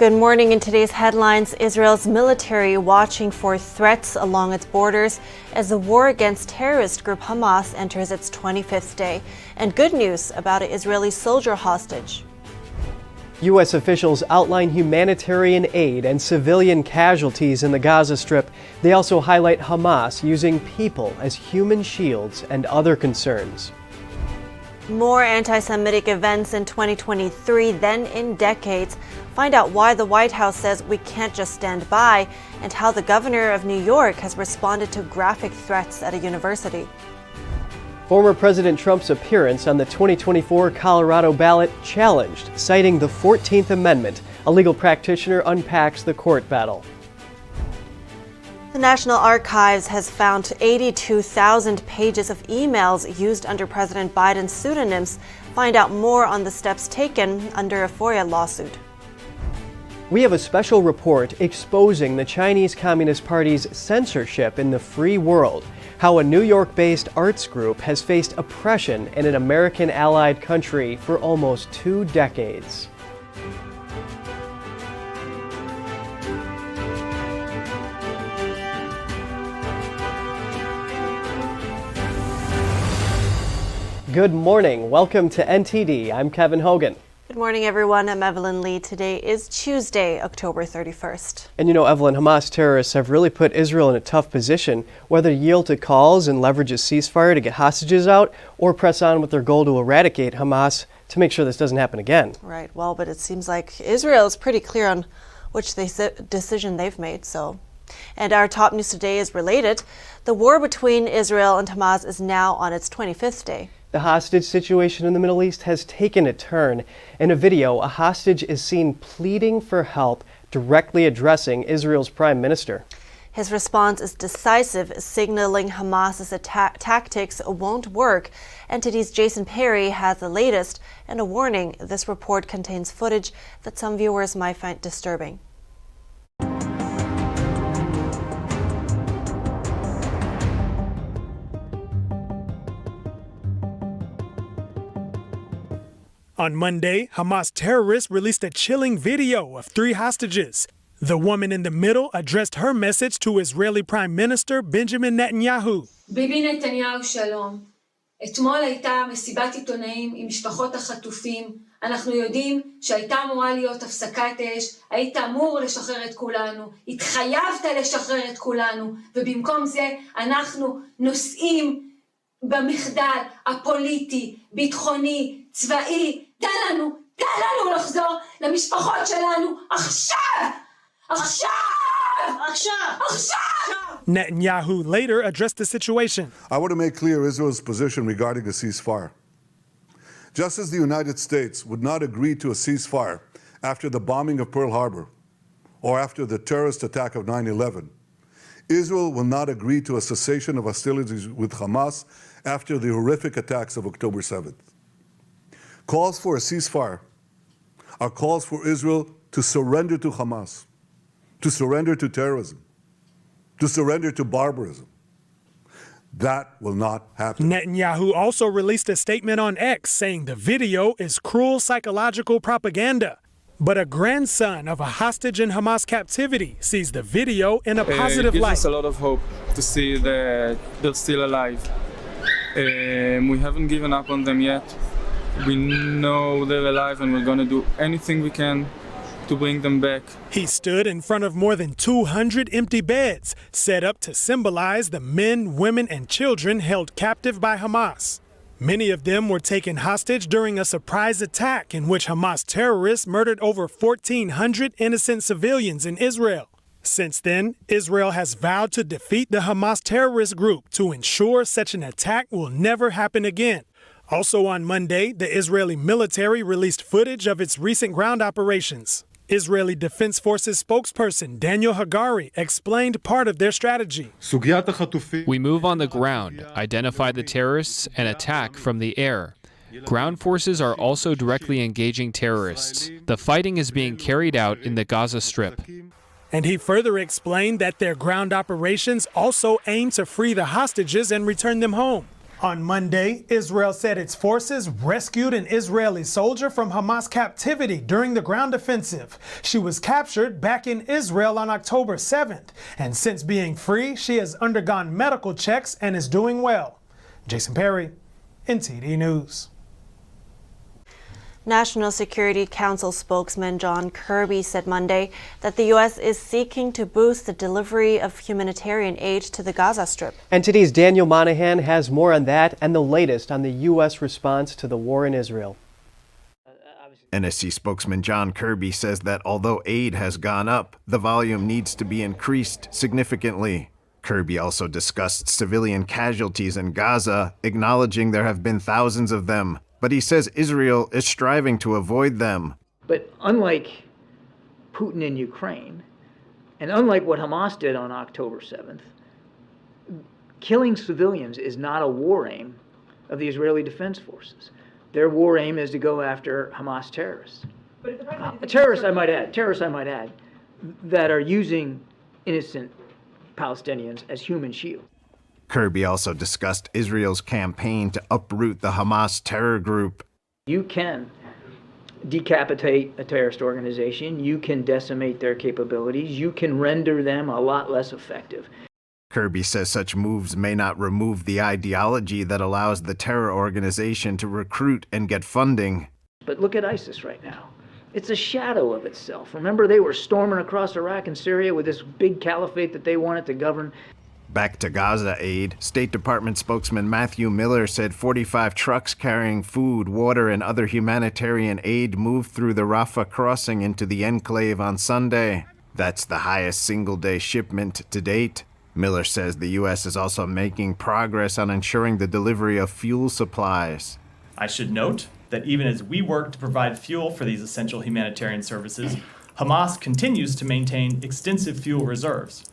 Good morning. In today's headlines, Israel's military watching for threats along its borders as the war against terrorist group Hamas enters its 25th day. And good news about an Israeli soldier hostage. U.S. officials outline humanitarian aid and civilian casualties in the Gaza Strip. They also highlight Hamas using people as human shields and other concerns. More anti-Semitic events in 2023 than in decades. Find out why the White House says we can't just stand by, and how the governor of New York has responded to graphic threats at a university. Former President Trump's appearance on the 2024 Colorado ballot challenged, citing the 14th Amendment. A legal practitioner unpacks the court battle. The National Archives has found 82,000 pages of emails used under President Biden's pseudonyms. Find out more on the steps taken under a FOIA lawsuit. We have a special report exposing the Chinese Communist Party's censorship in the free world, how a New York-based arts group has faced oppression in an American allied country for almost 2 decades. Good morning. Welcome to NTD. I'm Kevin Hogan. Good morning, everyone. I'm Evelyn Lee. Today is Tuesday, October 31st. And you know, Evelyn, Hamas terrorists have really put Israel in a tough position, whether to yield to calls and leverage a ceasefire to get hostages out, or press on with their goal to eradicate Hamas to make sure this doesn't happen again. Right. Well, but it seems like Israel is pretty clear on which decision they've made. And our top news today is related. The war between Israel and Hamas is now on its 25th day. The hostage situation in the Middle East has taken a turn. In a video, a hostage is seen pleading for help, directly addressing Israel's prime minister. His response is decisive, signaling Hamas's tactics won't work. NTD's Jason Perry has the latest and a warning. This report contains footage that some viewers might find disturbing. On Monday, Hamas terrorists released a chilling video of 3 hostages. The woman in the middle addressed her message to Israeli Prime Minister Benjamin Netanyahu. ביבי נתניהו שלום. אתמול הייתה מסיבת עיתונאים עם משפחות החטופים. אנחנו יודעים שהייתה אמורה להיות הפסקת אש. היית אמור לשחרר את כולנו. התחייבת לשחרר את כולנו. ובמקום זה אנחנו נושאים במחדל הפוליטי, ביטחוני, צבאי. תן לנו לחזור למשפחות שלנו עכשיו! Netanyahu later addressed the situation. I want to make clear Israel's position regarding a ceasefire. Just as the United States would not agree to a ceasefire after the bombing of Pearl Harbor or after the terrorist attack of 9/11, Israel will not agree to a cessation of hostilities with Hamas after the horrific attacks of October 7th. Calls for a ceasefire are calls for Israel to surrender to Hamas, to surrender to terrorism, to surrender to barbarism. That will not happen. Netanyahu also released a statement on X saying the video is cruel psychological propaganda. But a grandson of a hostage in Hamas captivity sees the video in a positive light. It gives us a lot of hope to see that they're still alive. We haven't given up on them yet. We know they're alive and we're going to do anything we can to bring them back. He stood in front of more than 200 empty beds set up to symbolize the men, women, and children held captive by Hamas. Many of them were taken hostage during a surprise attack in which Hamas terrorists murdered over 1,400 innocent civilians in Israel. Since then, Israel has vowed to defeat the Hamas terrorist group to ensure such an attack will never happen again. Also on Monday, the Israeli military released footage of its recent ground operations. Israeli Defense Forces spokesperson Daniel Hagari explained part of their strategy. We move on the ground, identify the terrorists, and attack from the air. Ground forces are also directly engaging terrorists. The fighting is being carried out in the Gaza Strip. And he further explained that their ground operations also aim to free the hostages and return them home. On Monday, Israel said its forces rescued an Israeli soldier from Hamas captivity during the ground offensive. She was captured back in Israel on October 7th, and since being free, she has undergone medical checks and is doing well. Jason Perry, NTD News. National Security Council spokesman John Kirby said Monday that the U.S. is seeking to boost the delivery of humanitarian aid to the Gaza Strip. NTD's Daniel Monahan has more on that and the latest on the U.S. response to the war in Israel. NSC spokesman John Kirby says that although aid has gone up, the volume needs to be increased significantly. Kirby also discussed civilian casualties in Gaza, acknowledging there have been thousands of them. But he says Israel is striving to avoid them. But unlike Putin in Ukraine, and unlike what Hamas did on October 7th, killing civilians is not a war aim of the Israeli Defense Forces. Their war aim is to go after Hamas terrorists. Terrorists, I might add, that are using innocent Palestinians as human shields. Kirby also discussed Israel's campaign to uproot the Hamas terror group. You can decapitate a terrorist organization, you can decimate their capabilities, you can render them a lot less effective. Kirby says such moves may not remove the ideology that allows the terror organization to recruit and get funding. But look at ISIS right now. It's a shadow of itself. Remember, they were storming across Iraq and Syria with this big caliphate that they wanted to govern. Back to Gaza aid, State Department spokesman Matthew Miller said 45 trucks carrying food, water, and other humanitarian aid moved through the Rafah crossing into the enclave on Sunday. That's the highest single-day shipment to date. Miller says the U.S. is also making progress on ensuring the delivery of fuel supplies. I should note that even as we work to provide fuel for these essential humanitarian services, Hamas continues to maintain extensive fuel reserves.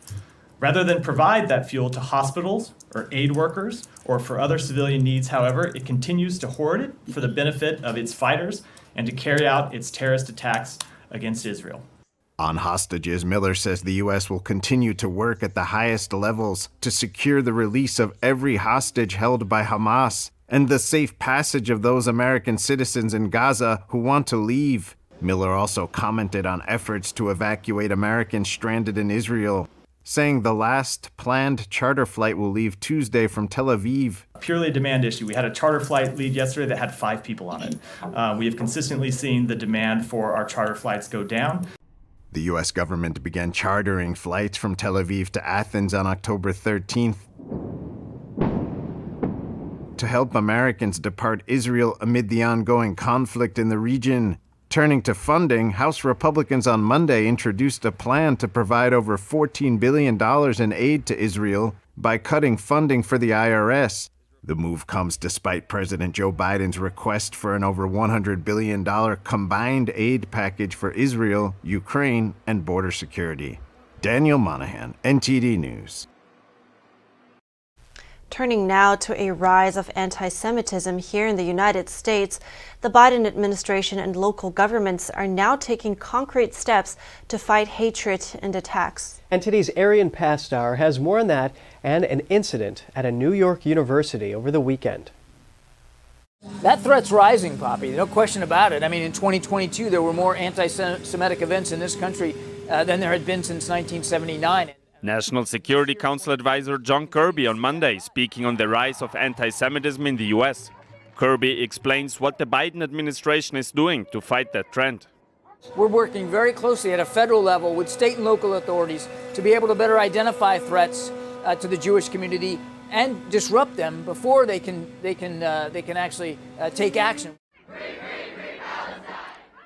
Rather than provide that fuel to hospitals or aid workers or for other civilian needs, however, it continues to hoard it for the benefit of its fighters and to carry out its terrorist attacks against Israel. On hostages, Miller says the U.S. will continue to work at the highest levels to secure the release of every hostage held by Hamas and the safe passage of those American citizens in Gaza who want to leave. Miller also commented on efforts to evacuate Americans stranded in Israel, saying the last planned charter flight will leave Tuesday from Tel Aviv. Purely a demand issue. We had a charter flight leave yesterday that had 5 people on it. We have consistently seen the demand for our charter flights go down. The U.S. government began chartering flights from Tel Aviv to Athens on October 13th to help Americans depart Israel amid the ongoing conflict in the region. Turning to funding, House Republicans on Monday introduced a plan to provide over $14 billion in aid to Israel by cutting funding for the IRS. The move comes despite President Joe Biden's request for an over $100 billion combined aid package for Israel, Ukraine, and border security. Daniel Monahan, NTD News. Turning now to a rise of anti-Semitism here in the United States, the Biden administration and local governments are now taking concrete steps to fight hatred and attacks. NTD's Arian Pastar has more on that and an incident at a New York university over the weekend. That threat's rising, Poppy, no question about it. I mean, in 2022, there were more anti-Semitic events in this country than there had been since 1979. National Security Council advisor John Kirby on Monday speaking on the rise of anti-Semitism in the U.S. Kirby explains what the Biden administration is doing to fight that trend. We're working very closely at a federal level with state and local authorities to be able to better identify threats to the Jewish community and disrupt them before they can actually take action.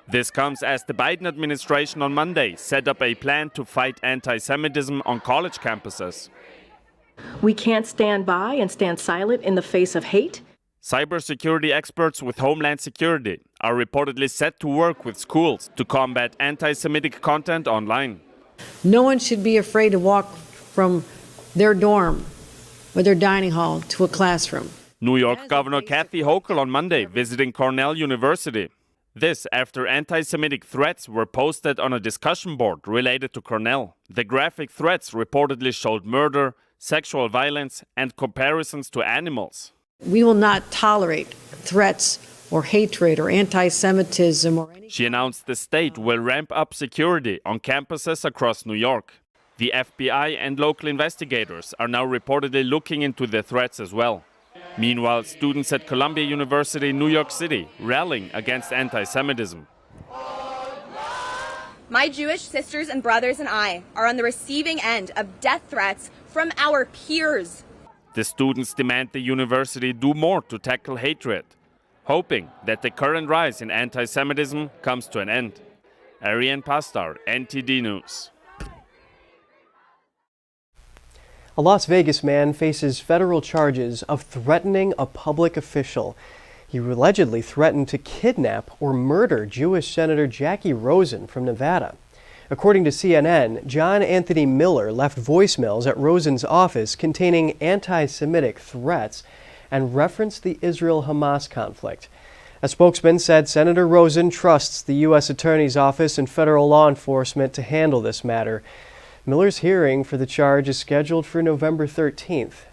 This comes as the Biden administration on Monday set up a plan to fight anti-Semitism on college campuses. We can't stand by and stand silent in the face of hate. Cybersecurity experts with Homeland Security are reportedly set to work with schools to combat anti-Semitic content online. No one should be afraid to walk from their dorm or their dining hall to a classroom. New York Governor Kathy Hochul on Monday visiting Cornell University. This after anti-Semitic threats were posted on a discussion board related to Cornell. The graphic threats reportedly showed murder, sexual violence, and comparisons to animals. We will not tolerate threats or hatred or anti-Semitism or any... She announced the state will ramp up security on campuses across New York. The FBI and local investigators are now reportedly looking into the threats as well. Meanwhile, students at Columbia University in New York City rallying against anti-Semitism. My Jewish sisters and brothers and I are on the receiving end of death threats from our peers. The students demand the university do more to tackle hatred, hoping that the current rise in anti-Semitism comes to an end. Ariane Pastar, NTD News. A Las Vegas man faces federal charges of threatening a public official. He allegedly threatened to kidnap or murder Jewish Senator Jackie Rosen from Nevada. According to CNN, John Anthony Miller left voicemails at Rosen's office containing anti-Semitic threats and referenced the Israel-Hamas conflict. A spokesman said Senator Rosen trusts the U.S. Attorney's Office and federal law enforcement to handle this matter. Miller's hearing for the charge is scheduled for November 13th.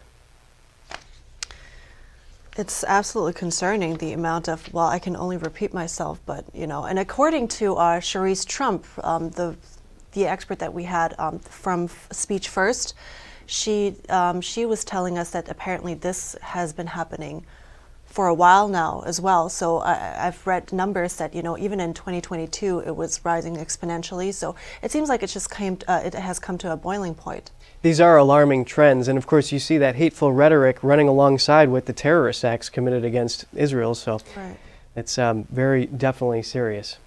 It's absolutely concerning, the amount of, well, I can only repeat myself, but, you know, and according to Charisse Trump, the expert that we had from Speech First, she was telling us that apparently this has been happening for a while now as well. So I've read numbers that, you know, even in 2022, it was rising exponentially. So it seems like it has come to a boiling point. These are alarming trends, and of course you see that hateful rhetoric running alongside with the terrorist acts committed against Israel, so right. It's very definitely serious.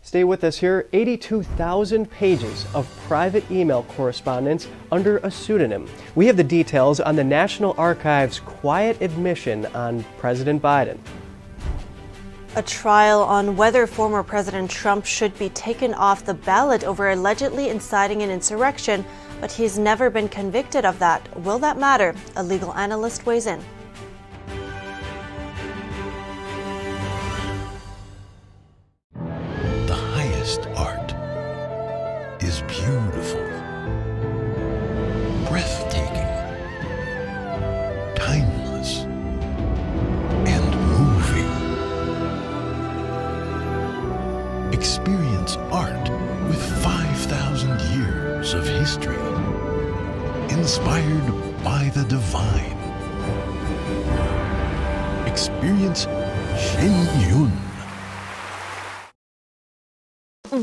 Stay with us here. 82,000 pages of private email correspondence under a pseudonym. We have the details on the National Archives' quiet admission on President Biden. A trial on whether former President Trump should be taken off the ballot over allegedly inciting an insurrection, but he's never been convicted of that. Will that matter? A legal analyst weighs in. The highest art is beautiful, breathtaking, timeless, and moving. Experience art with 5,000 years of history, inspired by the divine. Experience Shen Yun.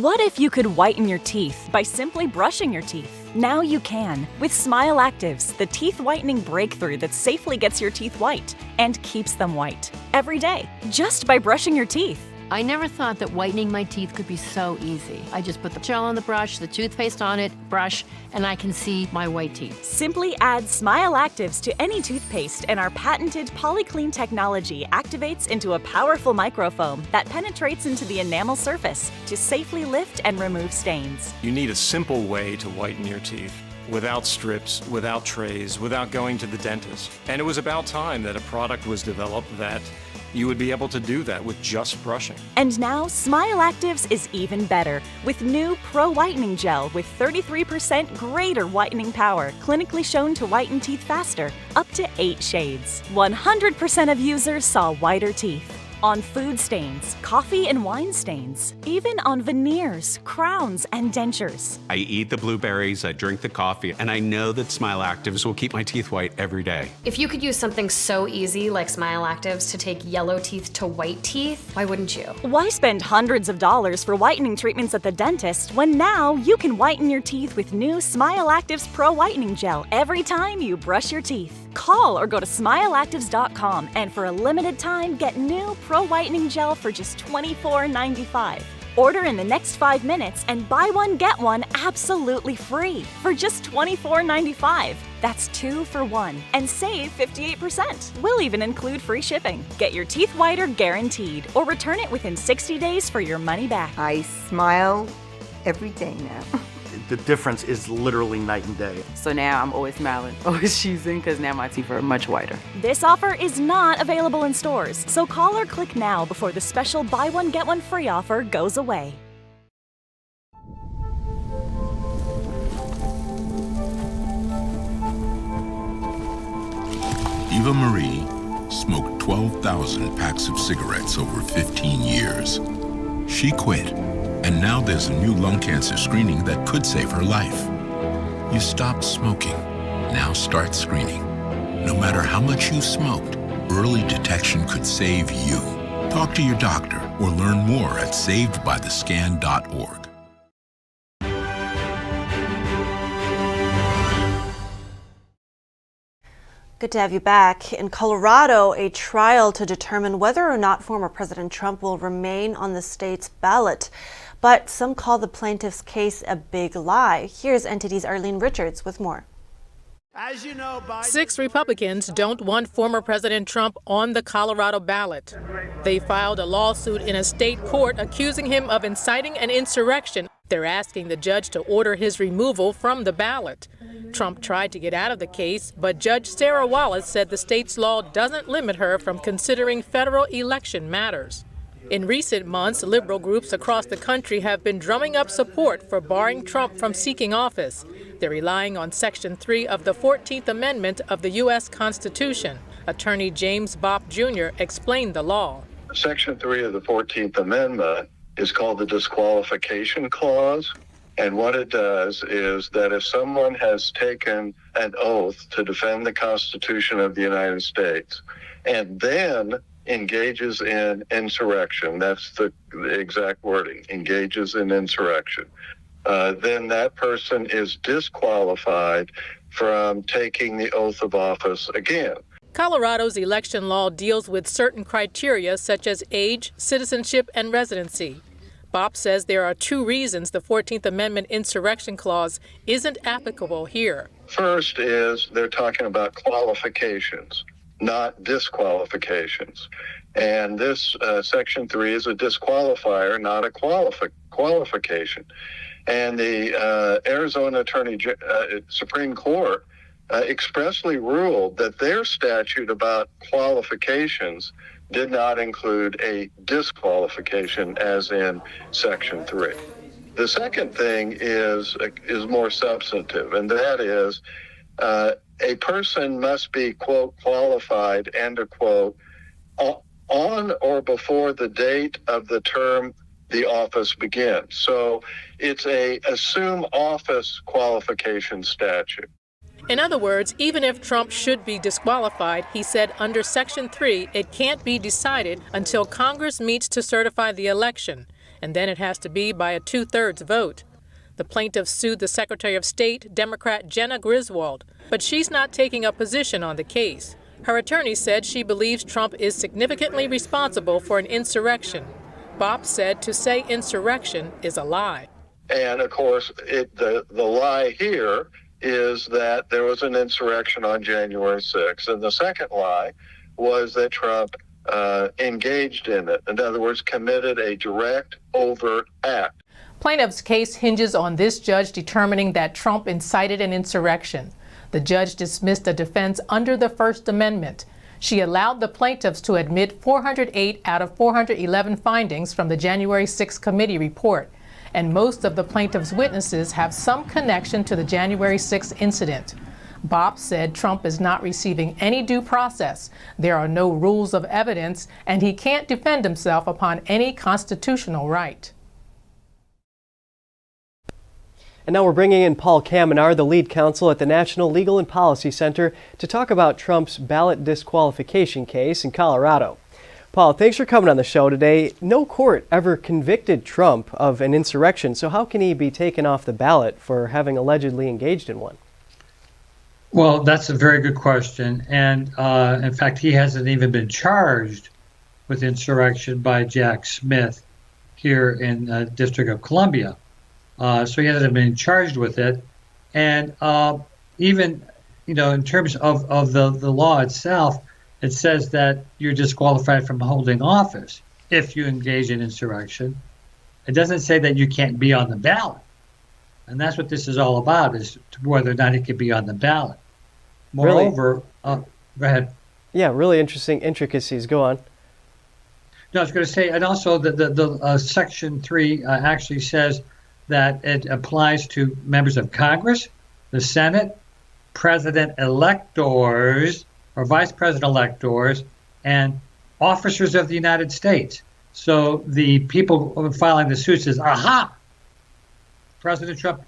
What if you could whiten your teeth by simply brushing your teeth? Now you can with Smile Actives, the teeth whitening breakthrough that safely gets your teeth white and keeps them white every day, just by brushing your teeth. I never thought that whitening my teeth could be so easy. I just put the gel on the brush, the toothpaste on it, brush, and I can see my white teeth. Simply add Smile Actives to any toothpaste and our patented PolyClean technology activates into a powerful microfoam that penetrates into the enamel surface to safely lift and remove stains. You need a simple way to whiten your teeth. Without strips, without trays, without going to the dentist. And it was about time that a product was developed that you would be able to do that with just brushing. And now, Smile Actives is even better with new Pro Whitening Gel with 33% greater whitening power, clinically shown to whiten teeth faster, up to 8 shades. 100% of users saw whiter teeth. On food stains, coffee and wine stains, even on veneers, crowns, and dentures. I eat the blueberries, I drink the coffee, and I know that Smile Actives will keep my teeth white every day. If you could use something so easy like Smile Actives to take yellow teeth to white teeth, why wouldn't you? Why spend hundreds of dollars for whitening treatments at the dentist when now you can whiten your teeth with new Smile Actives Pro Whitening Gel every time you brush your teeth? Call or go to smileactives.com and for a limited time get new Pro Whitening Gel for just $24.95. Order in the next 5 minutes and buy one get one absolutely free for just $24.95. That's 2 for 1 and save 58%. We'll even include free shipping. Get your teeth whiter guaranteed or return it within 60 days for your money back. I smile every day now. The difference is literally night and day. So now I'm always smiling, always choosing, because now my teeth are much whiter. This offer is not available in stores, so call or click now before the special buy one get one free offer goes away. Eva Marie smoked 12,000 packs of cigarettes over 15 years. She quit, and now there's a new lung cancer screening that could save her life. You stopped smoking. Now start screening. No matter how much you smoked, early detection could save you. Talk to your doctor or learn more at savedbythescan.org. Good to have you back. In Colorado, a trial to determine whether or not former President Trump will remain on the state's ballot. But some call the plaintiff's case a big lie. Here's NTD's Arlene Richards with more. As you know, 6 Republicans don't want former President Trump on the Colorado ballot. They filed a lawsuit in a state court accusing him of inciting an insurrection. They're asking the judge to order his removal from the ballot. Trump tried to get out of the case, but Judge Sarah Wallace said the state's law doesn't limit her from considering federal election matters. In recent months, liberal groups across the country have been drumming up support for barring Trump from seeking office. They're relying on Section 3 of the 14th Amendment of the U.S. Constitution. Attorney James Bopp Jr. explained the law. Section 3 of the 14th Amendment is called the Disqualification Clause. And what it does is that if someone has taken an oath to defend the Constitution of the United States and then engages in insurrection, that's the exact wording, engages in insurrection, then that person is disqualified from taking the oath of office again. Colorado's election law deals with certain criteria such as age, citizenship, and residency. Bopp says there are 2 reasons the 14th Amendment insurrection clause isn't applicable here. First is they're talking about qualifications, not disqualifications. And this Section 3 is a disqualifier, not a qualification. And the Arizona Supreme Court expressly ruled that their statute about qualifications did not include a disqualification as in Section 3. The second thing is more substantive, and that is a person must be, quote, qualified, end of quote, on or before the date of the term the office begins. So it's a assume office qualification statute. In other words, even if Trump should be disqualified, he said under Section 3, it can't be decided until Congress meets to certify the election, and then it has to be by a 2/3 vote. The plaintiff sued the Secretary of State, Democrat Jenna Griswold, but she's not taking a position on the case. Her attorney said she believes Trump is significantly responsible for an insurrection. Bopp said to say insurrection is a lie. And of course, the lie here is that there was an insurrection on January 6th. And the second lie was that Trump engaged in it. In other words, committed a direct, overt act. Plaintiff's case hinges on this judge determining that Trump incited an insurrection. The judge dismissed a defense under the First Amendment. She allowed the plaintiffs to admit 408 out of 411 findings from the January 6th committee report. And most of the plaintiff's witnesses have some connection to the January 6th incident. Bopp said Trump is not receiving any due process. There are no rules of evidence, and he can't defend himself upon any constitutional right. And now we're bringing in Paul Kamenar, the lead counsel at the National Legal and Policy Center, to talk about Trump's ballot disqualification case in Colorado. Paul, thanks for coming on the show today. No court ever convicted Trump of an insurrection, so how can he be taken off the ballot for having allegedly engaged in one? Well, that's a very good question. And in fact, he hasn't even been charged with insurrection by Jack Smith here in the District of Columbia. So he hasn't been charged with it. And even, in terms of the law itself, it says that you're disqualified from holding office if you engage in insurrection. It doesn't say that you can't be on the ballot. And that's what this is all about, is whether or not it can be on the ballot. Moreover, go ahead. Yeah, really interesting intricacies. Go on. No, I was going to say, and also the Section 3 actually says that it applies to members of Congress, the Senate, president-electors, or vice president electors, and officers of the United States. So the people filing the suit says, aha, President Trump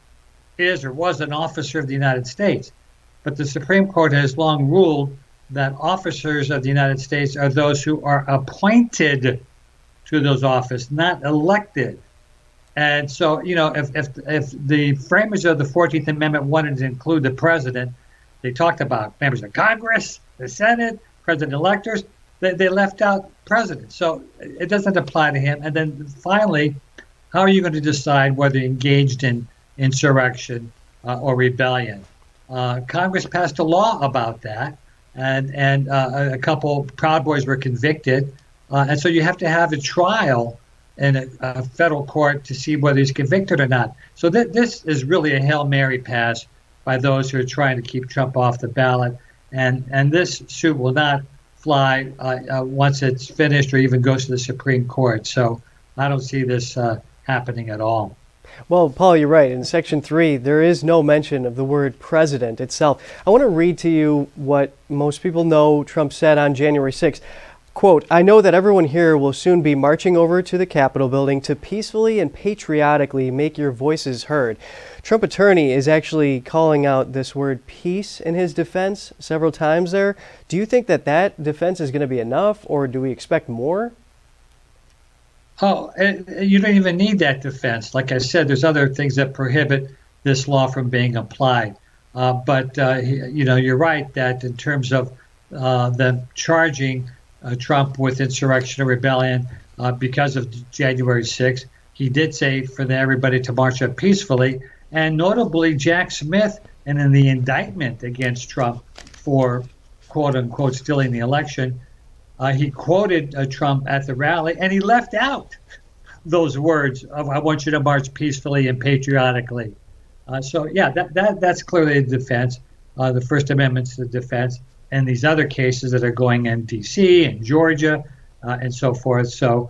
is or was an officer of the United States. But the Supreme Court has long ruled that officers of the United States are those who are appointed to those offices, not elected. And so, if the framers of the 14th Amendment wanted to include the president, they talked about members of Congress, the Senate, president-electors. They left out president. So it doesn't apply to him. And then finally, how are you going to decide whether he engaged in insurrection or rebellion? Congress passed a law about that, and a couple Proud Boys were convicted. And so you have to have a trial in a federal court to see whether he's convicted or not. So this is really a Hail Mary pass by those who are trying to keep Trump off the ballot. And this suit will not fly once it's finished or even goes to the Supreme Court. So I don't see this happening at all. Well, Paul, you're right. In Section 3, there is no mention of the word president itself. I want to read to you what most people know Trump said on January 6th. Quote, "I know that everyone here will soon be marching over to the Capitol building to peacefully and patriotically make your voices heard." Trump attorney is actually calling out this word peace in his defense several times there. Do you think that defense is going to be enough, or do we expect more? Oh, you don't even need that defense. Like I said, there's other things that prohibit this law from being applied. But you're right that in terms of them charging Trump with insurrection or rebellion because of January 6th, he did say for everybody to march up peacefully. And notably, Jack Smith, and in the indictment against Trump for quote unquote stealing the election, he quoted Trump at the rally, and he left out those words of "I want you to march peacefully and patriotically." So that's clearly a defense. The First Amendment's the defense, and these other cases that are going in D.C. and Georgia and so forth. So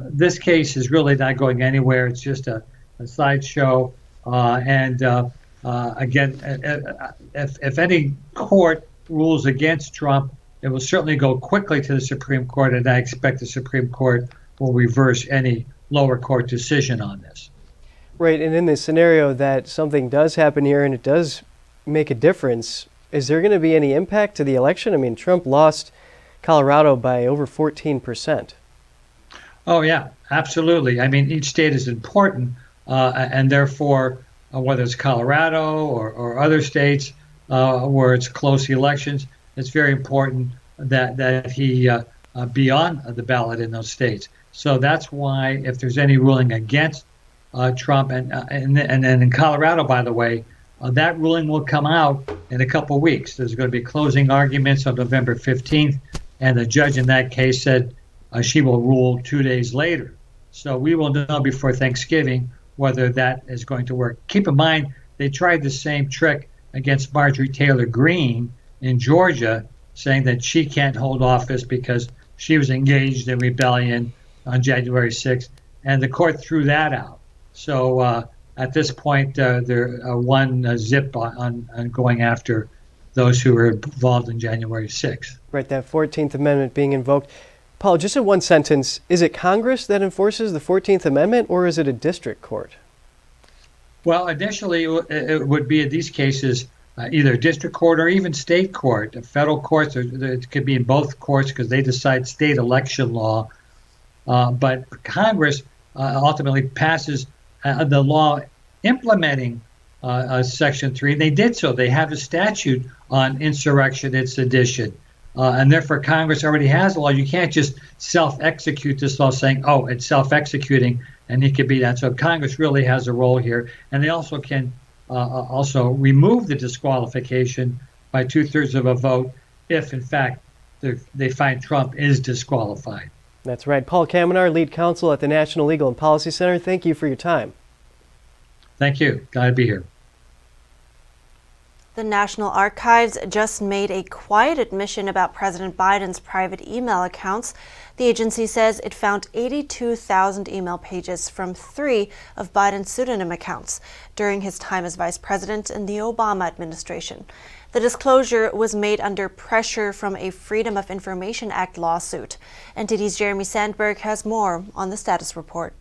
this case is really not going anywhere. It's just a sideshow. Again, if any court rules against Trump, it will certainly go quickly to the Supreme Court, and I expect the Supreme Court will reverse any lower court decision on this. Right, and in this scenario that something does happen here and it does make a difference, is there going to be any impact to the election? I mean, Trump lost Colorado by over 14%. Oh, yeah, absolutely. I mean, each state is important, and therefore, whether it's Colorado or other states where it's close elections, it's very important that he be on the ballot in those states. So that's why if there's any ruling against Trump, and then in Colorado, by the way, that ruling will come out in a couple of weeks. There's going to be closing arguments on November 15th, and the judge in that case said she will rule 2 days later. So we will know before Thanksgiving whether that is going to work. Keep in mind, they tried the same trick against Marjorie Taylor Greene in Georgia, saying that she can't hold office because she was engaged in rebellion on January 6th, and the court threw that out. So at this point, they're one zip on going after those who were involved in January 6th. Right, that 14th Amendment being invoked. Paul, just in one sentence, is it Congress that enforces the 14th Amendment, or is it a district court? Well, initially, it would be in these cases either district court or even state court. Federal courts, it could be in both courts because they decide state election law. But Congress ultimately passes the law implementing Section 3. And they did so. They have a statute on insurrection and sedition. And therefore, Congress already has a law. You can't just self-execute this law saying, oh, it's self-executing, and it could be that. So Congress really has a role here. And they also can also remove the disqualification by 2/3 of a vote if, in fact, they find Trump is disqualified. That's right. Paul Kamenar, lead counsel at the National Legal and Policy Center. Thank you for your time. Thank you. Glad to be here. The National Archives just made a quiet admission about President Biden's private email accounts. The agency says it found 82,000 email pages from 3 of Biden's pseudonym accounts during his time as vice president in the Obama administration. The disclosure was made under pressure from a Freedom of Information Act lawsuit. NTD's Jeremy Sandberg has more on the status report.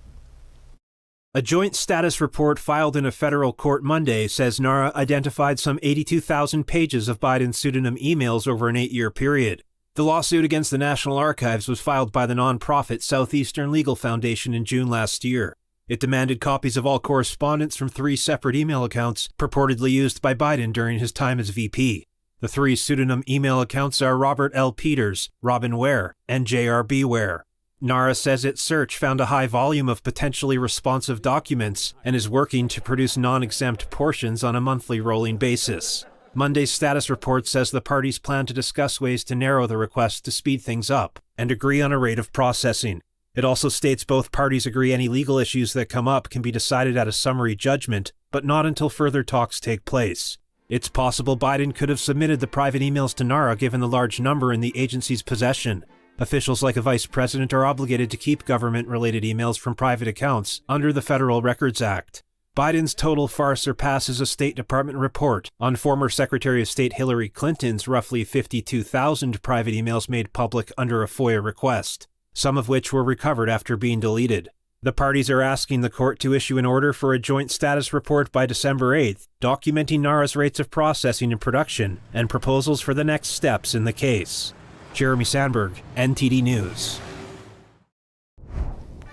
A joint status report filed in a federal court Monday says NARA identified some 82,000 pages of Biden's pseudonym emails over an 8-year period. The lawsuit against the National Archives was filed by the nonprofit Southeastern Legal Foundation in June last year. It demanded copies of all correspondence from 3 separate email accounts purportedly used by Biden during his time as VP. The 3 pseudonym email accounts are Robert L. Peters, Robin Ware, and J.R.B. Ware. NARA says its search found a high volume of potentially responsive documents and is working to produce non-exempt portions on a monthly rolling basis. Monday's status report says the parties plan to discuss ways to narrow the request to speed things up and agree on a rate of processing. It also states both parties agree any legal issues that come up can be decided at a summary judgment, but not until further talks take place. It's possible Biden could have submitted the private emails to NARA given the large number in the agency's possession. Officials like a vice president are obligated to keep government-related emails from private accounts under the Federal Records Act. Biden's total far surpasses a State Department report on former Secretary of State Hillary Clinton's roughly 52,000 private emails made public under a FOIA request, some of which were recovered after being deleted. The parties are asking the court to issue an order for a joint status report by December 8th, documenting NARA's rates of processing and production and proposals for the next steps in the case. Jeremy Sandberg, NTD News.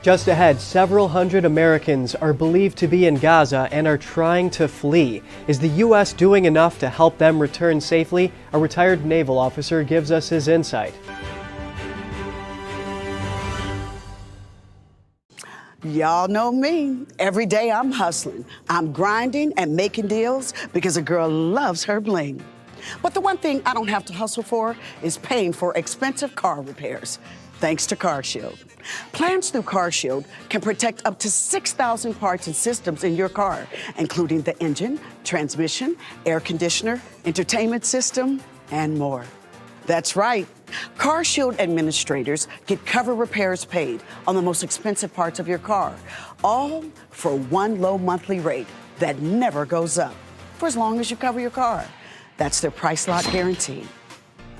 Just ahead, several hundred Americans are believed to be in Gaza and are trying to flee. Is the U.S. doing enough to help them return safely? A retired naval officer gives us his insight. Y'all know me. Every day I'm hustling. I'm grinding and making deals because a girl loves her bling. But the one thing I don't have to hustle for is paying for expensive car repairs, thanks to CarShield. Plans through CarShield can protect up to 6,000 parts and systems in your car, including the engine, transmission, air conditioner, entertainment system, and more. That's right. CarShield administrators get cover repairs paid on the most expensive parts of your car, all for one low monthly rate that never goes up, for as long as you cover your car. That's their price lock guarantee.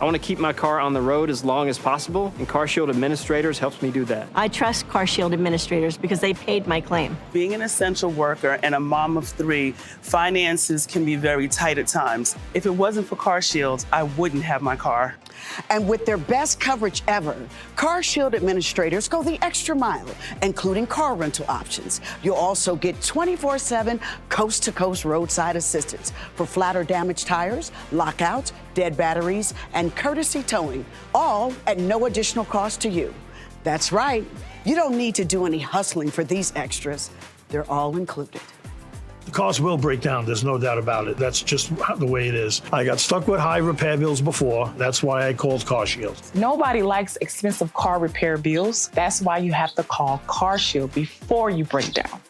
I want to keep my car on the road as long as possible, and CarShield Administrators helps me do that. I trust CarShield Administrators because they paid my claim. Being an essential worker and a mom of 3, finances can be very tight at times. If it wasn't for CarShield, I wouldn't have my car. And with their best coverage ever, CarShield administrators go the extra mile, including car rental options. You'll also get 24/7 coast-to-coast roadside assistance for flat or damaged tires, lockouts, dead batteries, and courtesy towing, all at no additional cost to you. That's right. You don't need to do any hustling for these extras. They're all included. The cars will break down, there's no doubt about it. That's just the way it is. I got stuck with high repair bills before. That's why I called CarShield. Nobody likes expensive car repair bills. That's why you have to call CarShield before you break down.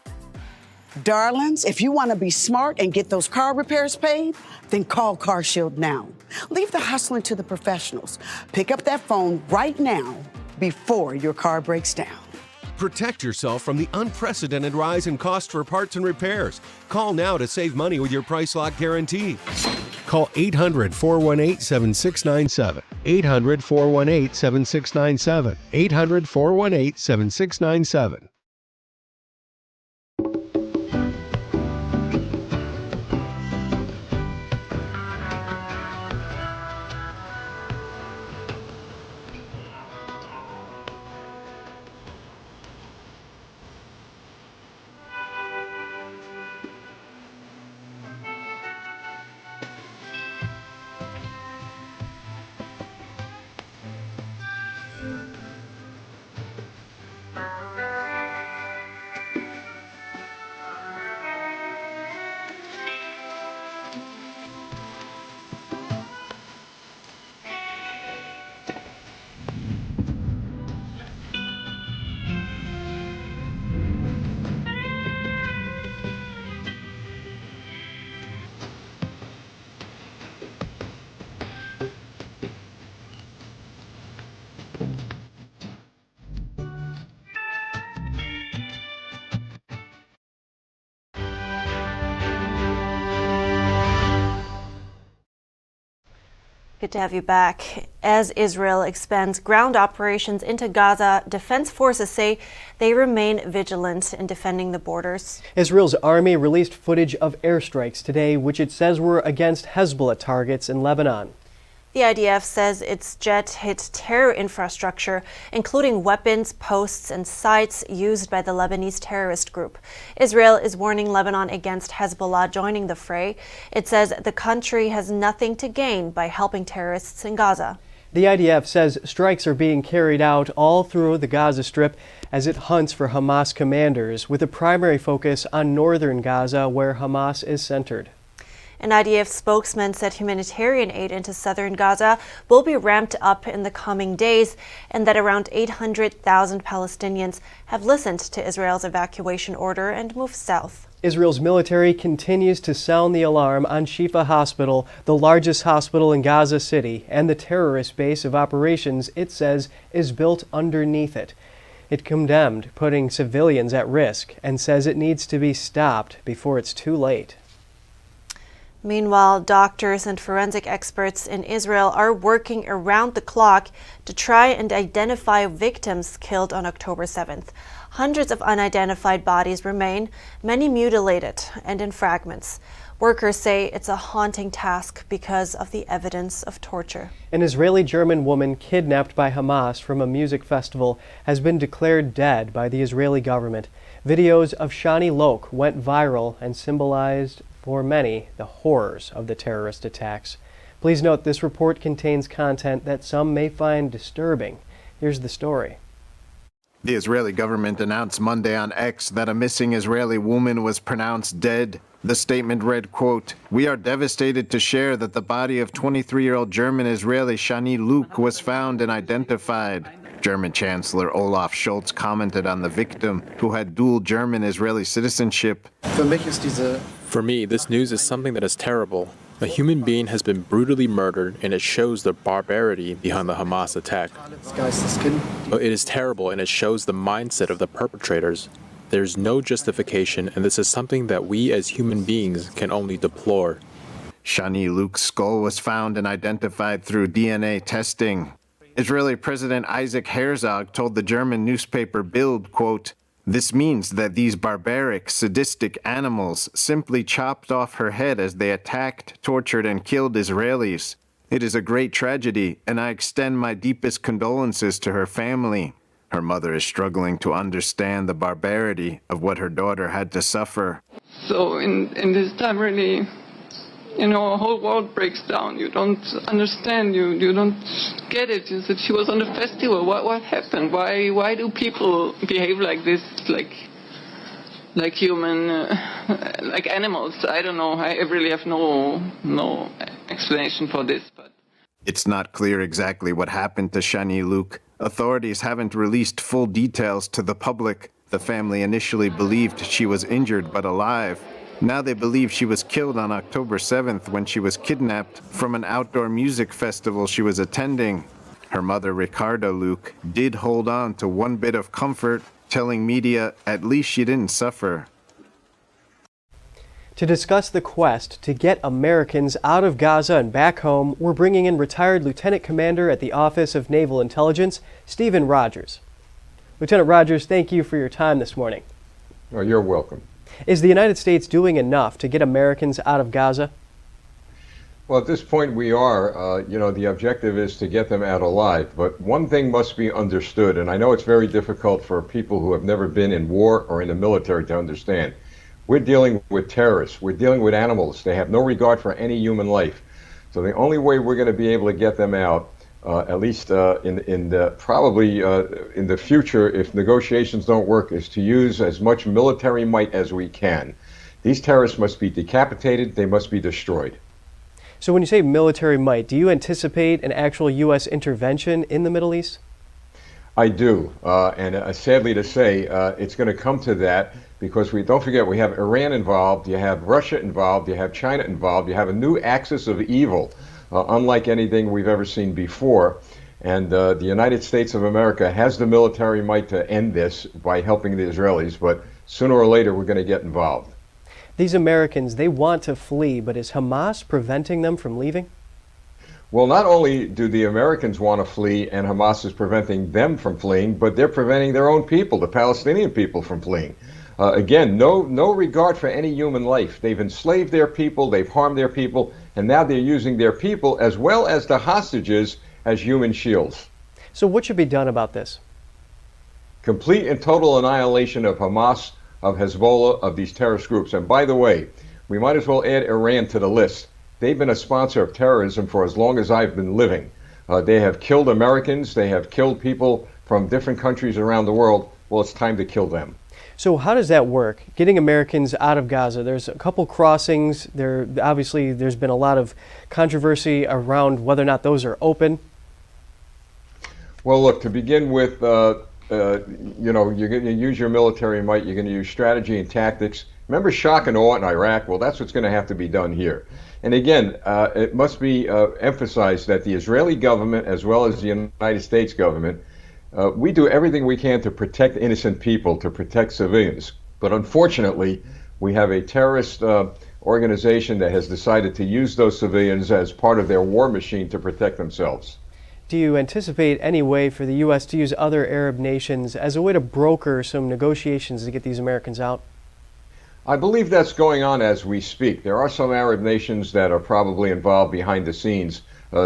Darlings, if you want to be smart and get those car repairs paid, then call CarShield now. Leave the hustling to the professionals. Pick up that phone right now before your car breaks down. Protect yourself from the unprecedented rise in cost for parts and repairs. Call now to save money with your price lock guarantee. Call 800-418-7697. 800-418-7697. 800-418-7697. Good to have you back. As Israel expands ground operations into Gaza, defense forces say they remain vigilant in defending the borders. Israel's army released footage of airstrikes today, which it says were against Hezbollah targets in Lebanon. The IDF says its jet hit terror infrastructure, including weapons, posts, and sites used by the Lebanese terrorist group. Israel is warning Lebanon against Hezbollah joining the fray. It says the country has nothing to gain by helping terrorists in Gaza. The IDF says strikes are being carried out all through the Gaza Strip as it hunts for Hamas commanders, with a primary focus on northern Gaza, where Hamas is centered. An IDF spokesman said humanitarian aid into southern Gaza will be ramped up in the coming days, and that around 800,000 Palestinians have listened to Israel's evacuation order and moved south. Israel's military continues to sound the alarm on Shifa Hospital, the largest hospital in Gaza City, and the terrorist base of operations it says is built underneath it. It condemned putting civilians at risk and says it needs to be stopped before it's too late. Meanwhile, doctors and forensic experts in Israel are working around the clock to try and identify victims killed on October 7th. Hundreds of unidentified bodies remain, many mutilated and in fragments. Workers say it's a haunting task because of the evidence of torture. An Israeli-German woman kidnapped by Hamas from a music festival has been declared dead by the Israeli government. Videos of Shani Lok went viral and symbolized for many the horrors of the terrorist attacks. Please note this report contains content that some may find disturbing. Here's the story. The Israeli government announced Monday on X that a missing Israeli woman was pronounced dead. The statement read, quote, "We are devastated to share that the body of 23-year-old German-Israeli Shani Lok was found and identified." German Chancellor Olaf Scholz commented on the victim, who had dual German-Israeli citizenship. For me, this news is something that is terrible. A human being has been brutally murdered, and it shows the barbarity behind the Hamas attack. It is terrible, and it shows the mindset of the perpetrators. There's no justification, and this is something that we as human beings can only deplore. Shani Lok's skull was found and identified through DNA testing. Israeli President Isaac Herzog told the German newspaper Bild, quote, "This means that these barbaric, sadistic animals simply chopped off her head as they attacked, tortured, and killed Israelis. It is a great tragedy, and I extend my deepest condolences to her family." Her mother is struggling to understand the barbarity of what her daughter had to suffer. So in this time, really, a whole world breaks down. You don't understand. You don't get it. You said she was on a festival. What happened? Why do people behave like this? Like human, like animals? I don't know. I really have no explanation for this. But it's not clear exactly what happened to Shani Lok. Authorities haven't released full details to the public. The family initially believed she was injured but alive. Now they believe she was killed on October 7th when she was kidnapped from an outdoor music festival she was attending. Her mother, Ricarda Lok, did hold on to one bit of comfort, telling media at least she didn't suffer. To discuss the quest to get Americans out of Gaza and back home, we're bringing in retired Lieutenant Commander at the Office of Naval Intelligence, Stephen Rogers. Lieutenant Rogers, thank you for your time this morning. Oh, you're welcome. Is the United States doing enough to get Americans out of Gaza? Well, at this point we are. The objective is to get them out alive. But one thing must be understood, and I know it's very difficult for people who have never been in war or in the military to understand. We're dealing with terrorists. We're dealing with animals. They have no regard for any human life. So the only way we're going to be able to get them out, at least in the future, if negotiations don't work, is to use as much military might as we can. These terrorists must be decapitated. They must be destroyed. So when you say military might, do you anticipate an actual U.S. intervention in the Middle East? I do, and sadly to say, it's going to come to that because don't forget, we have Iran involved, you have Russia involved, you have China involved, you have a new axis of evil, unlike anything we've ever seen before. And the United States of America has the military might to end this by helping the Israelis, but sooner or later we're going to get involved. These Americans, they want to flee, but is Hamas preventing them from leaving? Well, not only do the Americans want to flee and Hamas is preventing them from fleeing, but they're preventing their own people, the Palestinian people, from fleeing. Again, no regard for any human life. They've enslaved their people, they've harmed their people, and now they're using their people as well as the hostages as human shields. So what should be done about this? Complete and total annihilation of Hamas, of Hezbollah, of these terrorist groups. And by the way, we might as well add Iran to the list. They've been a sponsor of terrorism for as long as I've been living. They have killed Americans, they have killed people from different countries around the world. Well, it's time to kill them. So how does that work? Getting Americans out of Gaza. There's a couple crossings. Obviously, there's been a lot of controversy around whether or not those are open. Well, look, to begin with, you know, you're going to use your military might, you're going to use strategy and tactics. Remember shock and awe in Iraq? Well, that's what's going to have to be done here. And again, it must be emphasized that the Israeli government, as well as the United States government, we do everything we can to protect innocent people, to protect civilians. But unfortunately, we have a terrorist organization that has decided to use those civilians as part of their war machine to protect themselves. Do you anticipate any way for the U.S. to use other Arab nations as a way to broker some negotiations to get these Americans out? I believe that's going on as we speak. There are some Arab nations that are probably involved behind the scenes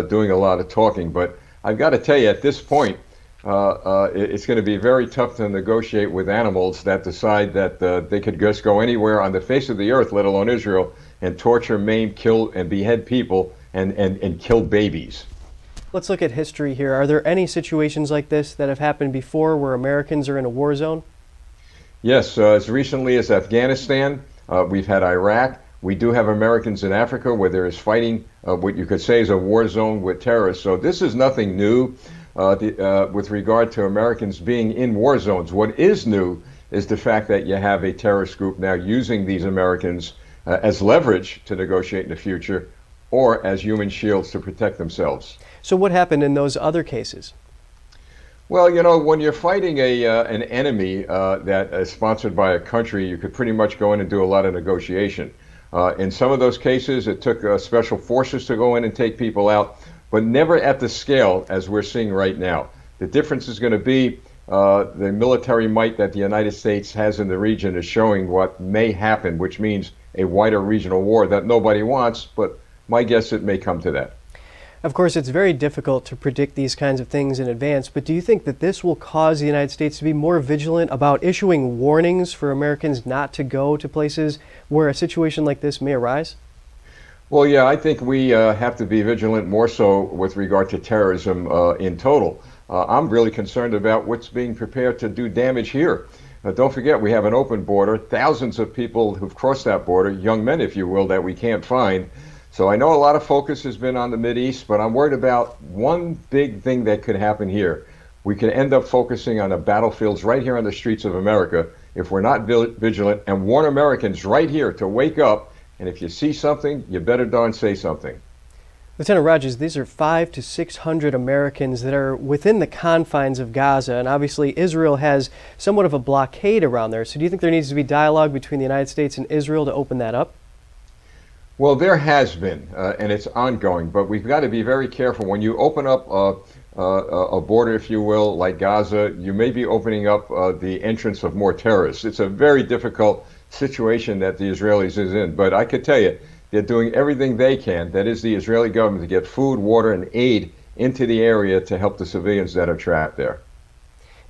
doing a lot of talking. But I've got to tell you, at this point, it's going to be very tough to negotiate with animals that decide that they could just go anywhere on the face of the earth, let alone Israel, and torture, maim, kill, and behead people and kill babies. Let's look at history here. Are there any situations like this that have happened before where Americans are in a war zone? Yes, as recently as Afghanistan, we've had Iraq. We do have Americans in Africa where there is fighting, what you could say is a war zone with terrorists. So this is nothing new with regard to Americans being in war zones. What is new is the fact that you have a terrorist group now using these Americans as leverage to negotiate in the future or as human shields to protect themselves. So what happened in those other cases? Well, you know, when you're fighting an enemy that is sponsored by a country, you could pretty much go in and do a lot of negotiation. In some of those cases, it took special forces to go in and take people out, but never at the scale as we're seeing right now. The difference is going to be the military might that the United States has in the region is showing what may happen, which means a wider regional war that nobody wants, but my guess it may come to that. Of course, it's very difficult to predict these kinds of things in advance, but do you think that this will cause the United States to be more vigilant about issuing warnings for Americans not to go to places where a situation like this may arise? Well, yeah, I think we have to be vigilant more so with regard to terrorism in total. I'm really concerned about what's being prepared to do damage here. Don't forget, we have an open border, thousands of people who've crossed that border, young men, if you will, that we can't find. So I know a lot of focus has been on the Mideast, but I'm worried about one big thing that could happen here. We could end up focusing on the battlefields right here on the streets of America if we're not vigilant and warn Americans right here to wake up. And if you see something, you better darn say something. Lieutenant Rogers, these are 500 to 600 Americans that are within the confines of Gaza, and obviously Israel has somewhat of a blockade around there. So do you think there needs to be dialogue between the United States and Israel to open that up? Well, there has been, and it's ongoing, but we've got to be very careful. When you open up a border, if you will, like Gaza, you may be opening up the entrance of more terrorists. It's a very difficult situation that the Israelis is in, but I could tell you, they're doing everything they can, that is the Israeli government, to get food, water, and aid into the area to help the civilians that are trapped there.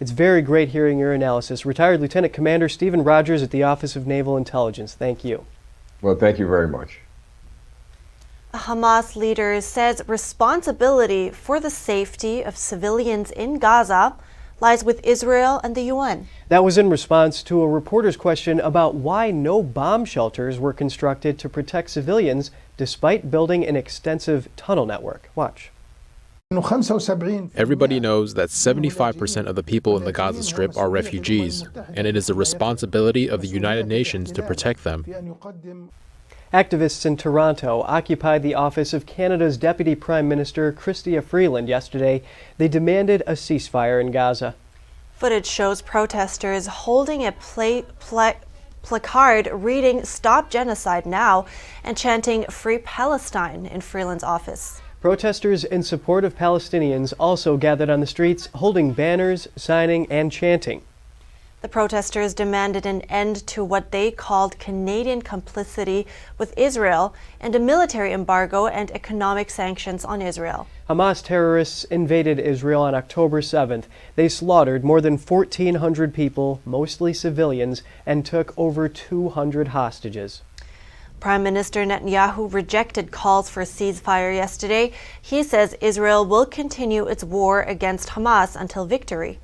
It's very great hearing your analysis. Retired Lieutenant Commander Stephen Rogers at the Office of Naval Intelligence. Thank you. Well, thank you very much. A Hamas leader says responsibility for the safety of civilians in Gaza lies with Israel and the UN. That was in response to a reporter's question about why no bomb shelters were constructed to protect civilians despite building an extensive tunnel network. Watch. Everybody knows that 75% of the people in the Gaza Strip are refugees, and it is the responsibility of the United Nations to protect them. Activists in Toronto occupied the office of Canada's Deputy Prime Minister Chrystia Freeland yesterday. They demanded a ceasefire in Gaza. Footage shows protesters holding a placard reading "Stop Genocide Now" and chanting "Free Palestine" in Freeland's office. Protesters in support of Palestinians also gathered on the streets, holding banners, signing, and chanting. The protesters demanded an end to what they called Canadian complicity with Israel and a military embargo and economic sanctions on Israel. Hamas terrorists invaded Israel on October 7th. They slaughtered more than 1,400 people, mostly civilians, and took over 200 hostages. Prime Minister Netanyahu rejected calls for a ceasefire yesterday. He says Israel will continue its war against Hamas until victory.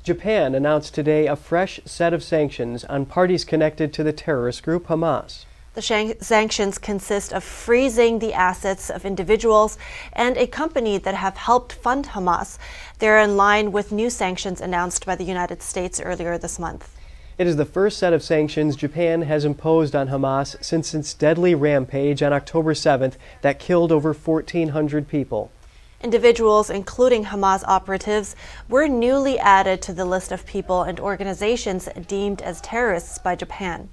Japan announced today a fresh set of sanctions on parties connected to the terrorist group Hamas. The sanctions consist of freezing the assets of individuals and a company that have helped fund Hamas. They're in line with new sanctions announced by the United States earlier this month. It is the first set of sanctions Japan has imposed on Hamas since its deadly rampage on October 7th that killed over 1,400 people. Individuals, including Hamas operatives, were newly added to the list of people and organizations deemed as terrorists by Japan.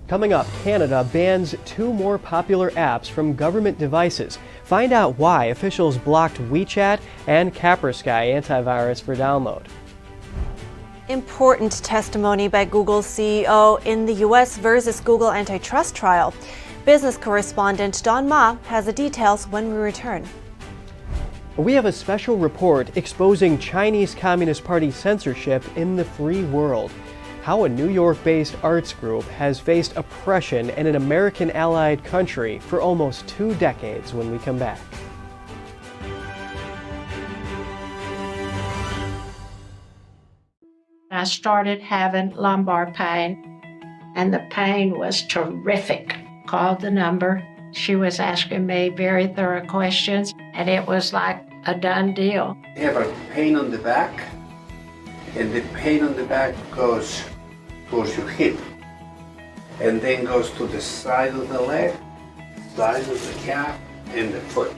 Coming up, Canada bans 2 more popular apps from government devices. Find out why officials blocked WeChat and Kaspersky antivirus for download. Important testimony by Google's CEO in the U.S. versus Google antitrust trial. Business correspondent Don Ma has the details when we return. We have a special report exposing Chinese Communist Party censorship in the free world. How a New York-based arts group has faced oppression in an American allied country for almost 2 decades when we come back. I started having lumbar pain, and the pain was terrific. Called the number. She was asking me very thorough questions, and it was like a done deal. You have a pain on the back, and the pain on the back goes towards your hip, and then goes to the side of the leg, side of the calf, and the foot.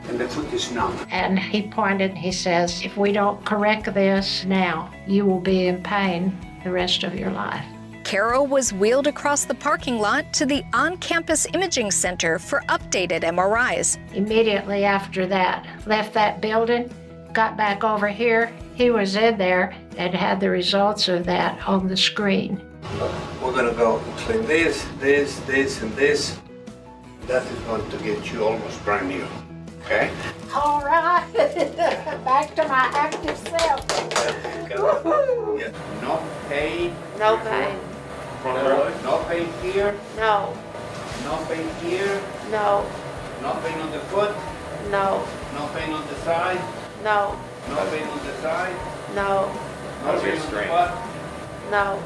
And the foot is numb. And he pointed, he says, if we don't correct this now, you will be in pain the rest of your life. Carol was wheeled across the parking lot to the on-campus imaging center for updated MRIs. Immediately after that, left that building, got back over here. He was in there and had the results of that on the screen. We're gonna go clean this, and this. That is going to get you almost brand new, okay? All right, back to my active self. Yeah. No pain. No pain. No pain here. No. No pain here. No. No pain on the foot. No. No pain on the side. No. No pain on the side. No. No pain on the butt. No.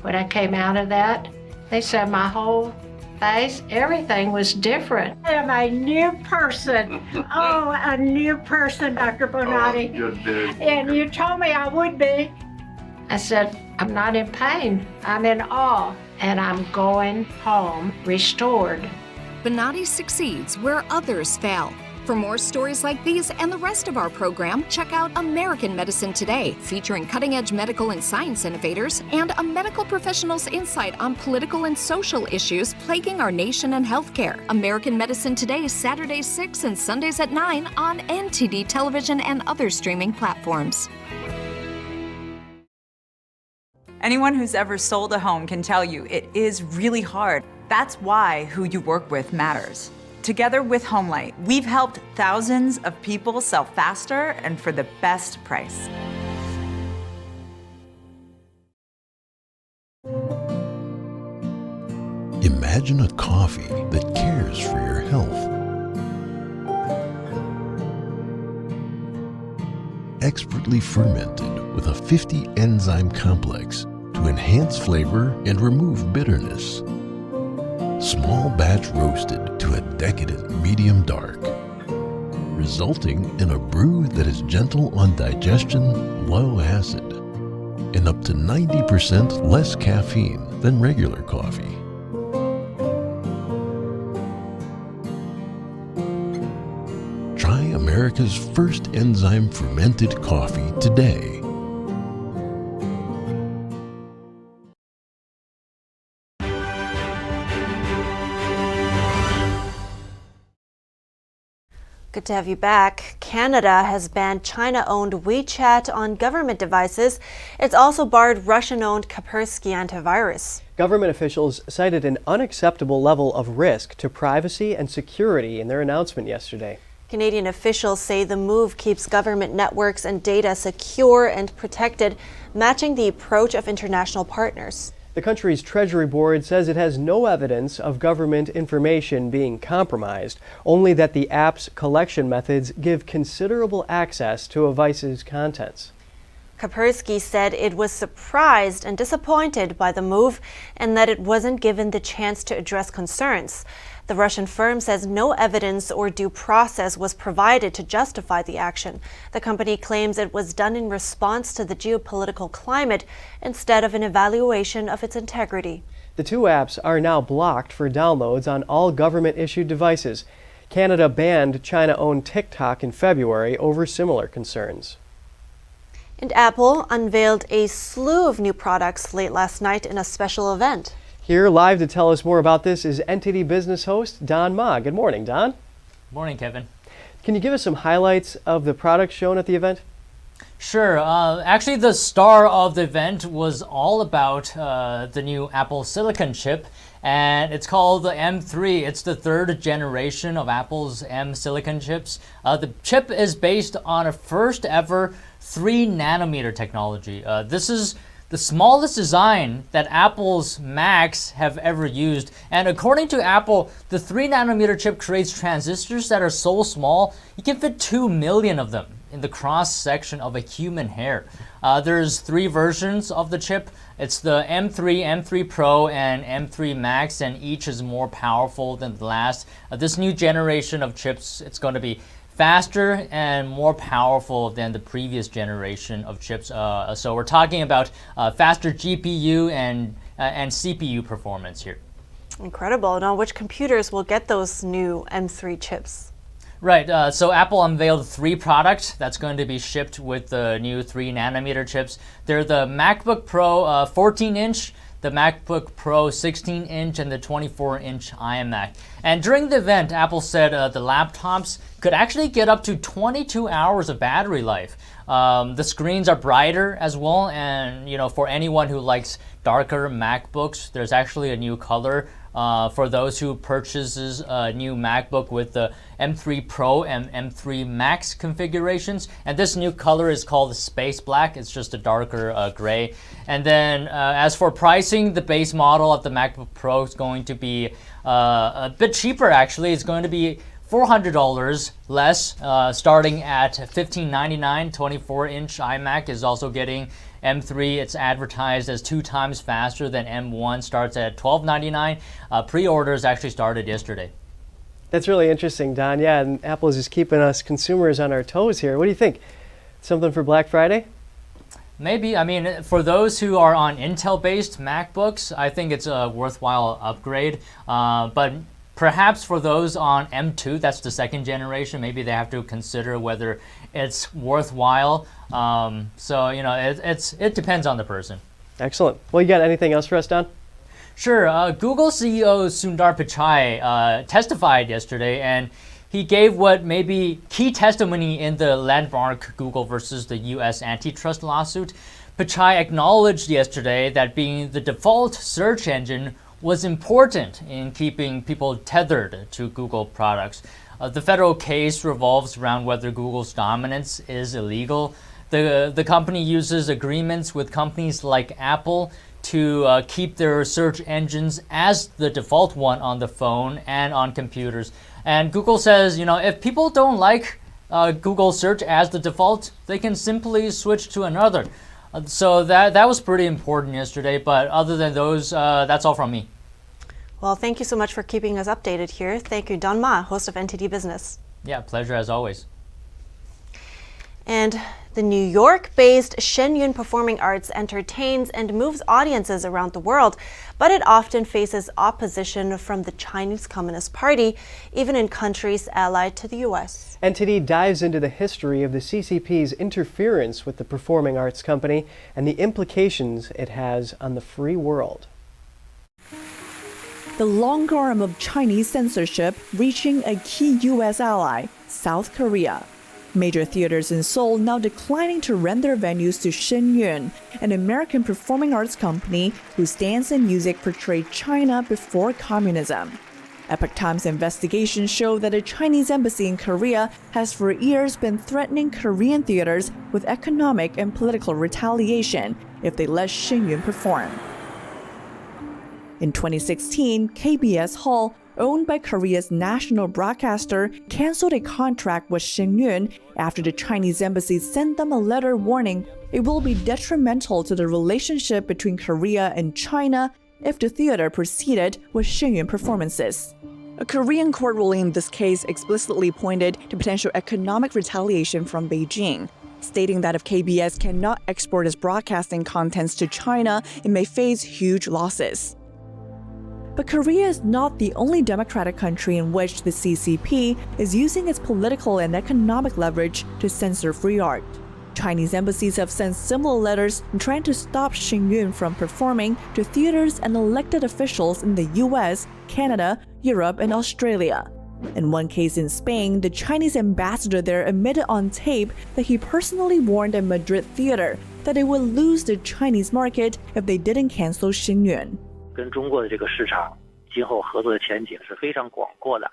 When I came out of that, they said my whole face, everything was different. I am a new person. Oh, a new person, Dr. Bonatti. And you told me I would be. I said, I'm not in pain. I'm in awe. And I'm going home restored. Bonatti succeeds where others fail. For more stories like these and the rest of our program, check out American Medicine Today, featuring cutting-edge medical and science innovators and a medical professional's insight on political and social issues plaguing our nation and healthcare. American Medicine Today, Saturdays 6 and Sundays at 9 on NTD Television and other streaming platforms. Anyone who's ever sold a home can tell you it is really hard. That's why who you work with matters. Together with HomeLight, we've helped thousands of people sell faster and for the best price. Imagine a coffee that cares for your health. Expertly fermented with a 50-enzyme complex to enhance flavor and remove bitterness. Small batch roasted to a decadent medium dark, resulting in a brew that is gentle on digestion, low acid, and up to 90% less caffeine than regular coffee. Try America's first enzyme fermented coffee today. Good to have you back. Canada has banned China-owned WeChat on government devices. It's also barred Russian-owned Kaspersky antivirus. Government officials cited an unacceptable level of risk to privacy and security in their announcement yesterday. Canadian officials say the move keeps government networks and data secure and protected, matching the approach of international partners. The country's Treasury Board says it has no evidence of government information being compromised, only that the app's collection methods give considerable access to a device's contents. Kaspersky said it was surprised and disappointed by the move and that it wasn't given the chance to address concerns. The Russian firm says no evidence or due process was provided to justify the action. The company claims it was done in response to the geopolitical climate instead of an evaluation of its integrity. The two apps are now blocked for downloads on all government-issued devices. Canada banned China-owned TikTok in February over similar concerns. And Apple unveiled a slew of new products late last night in a special event. Here live to tell us more about this is NTD Business host Don Ma. Good morning, Don. Morning, Kevin. Can you give us some highlights of the products shown at the event? Sure. Actually, the star of the event was all about the new Apple Silicon chip, and it's called the M3. It's the third generation of Apple's M Silicon chips. The chip is based on a first ever 3-nanometer technology. This is the smallest design that Apple's Macs have ever used. And according to Apple, the 3-nanometer chip creates transistors that are so small, you can fit 2 million of them in the cross-section of a human hair. There's 3 versions of the chip. It's the M3, M3 Pro, and M3 Max, and each is more powerful than the last. This new generation of chips, it's going to be faster and more powerful than the previous generation of chips. So we're talking about faster GPU and CPU performance here. Incredible. Now, which computers will get those new M3 chips? Right. So Apple unveiled 3 products that's going to be shipped with the new 3-nanometer chips. They're the MacBook Pro 14-inch, the MacBook Pro 16-inch, and the 24-inch iMac. And during the event, Apple said the laptops could actually get up to 22 hours of battery life. The screens are brighter as well, and for anyone who likes darker MacBooks, there's actually a new color for those who purchases a new MacBook with the M3 Pro and M3 Max configurations. And this new color is called Space Black. It's just a darker gray. And then as for pricing, the base model of the MacBook Pro is going to be a bit cheaper actually. It's going to be $400 less, starting at $1,599. 24-inch iMac is also getting M3. It's advertised as 2 times faster than M1, starts at $1,299. Pre-orders actually started yesterday. That's really interesting, Don. Yeah, and Apple is just keeping us consumers on our toes here. What do you think? Something for Black Friday? Maybe. I mean, for those who are on Intel-based MacBooks, I think it's a worthwhile upgrade. But perhaps for those on M2, that's the 2nd generation, maybe they have to consider whether it's worthwhile. So, it depends on the person. Excellent. Well, you got anything else for us, Don? Sure. Google CEO Sundar Pichai testified yesterday, and he gave what may be key testimony in the landmark Google versus the U.S. Antitrust lawsuit. Pichai acknowledged yesterday that being the default search engine was important in keeping people tethered to Google products. The federal case revolves around whether Google's dominance is illegal. The company uses agreements with companies like Apple to keep their search engines as the default one on the phone and on computers. And Google says, if people don't like Google search as the default, they can simply switch to another. So that was pretty important yesterday, but other than those, that's all from me. Well, thank you so much for keeping us updated here. Thank you, Don Ma, host of NTD Business. Yeah, pleasure as always. And the New York-based Shen Yun Performing Arts entertains and moves audiences around the world, but it often faces opposition from the Chinese Communist Party, even in countries allied to the U.S. NTD dives into the history of the CCP's interference with the performing arts company and the implications it has on the free world. The long arm of Chinese censorship reaching a key U.S. ally. South Korea. Major theaters in Seoul now declining to rent their venues to Shen Yun, an American performing arts company whose dance and music portrayed China before communism. Epoch Times investigations show that a Chinese embassy in Korea has for years been threatening Korean theaters with economic and political retaliation if they let Shen Yun perform. In 2016, KBS Hall, owned by Korea's national broadcaster, canceled a contract with Shen Yun after the Chinese embassy sent them a letter warning it will be detrimental to the relationship between Korea and China if the theater proceeded with Shen Yun performances. A Korean court ruling in this case explicitly pointed to potential economic retaliation from Beijing, stating that if KBS cannot export its broadcasting contents to China, it may face huge losses. But Korea is not the only democratic country in which the CCP is using its political and economic leverage to censor free art. Chinese embassies have sent similar letters trying to stop Shen Yun from performing to theaters and elected officials in the US, Canada, Europe, and Australia. In one case in Spain, the Chinese ambassador there admitted on tape that he personally warned a Madrid theater that they would lose the Chinese market if they didn't cancel Shen Yun. 跟中国的这个市场今后合作的前景是非常广阔的。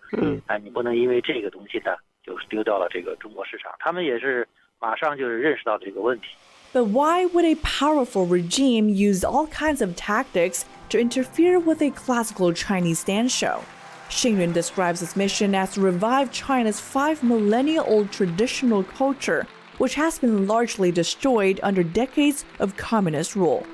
你不能因为这个东西呢，就丢掉了这个中国市场。他们也是马上就是认识到这个问题。But why would a powerful regime use all kinds of tactics to interfere with a classical Chinese dance show? Shen Yun describes its mission as to revive China's 5-millennia-old traditional culture, which has been largely destroyed under decades of communist rule.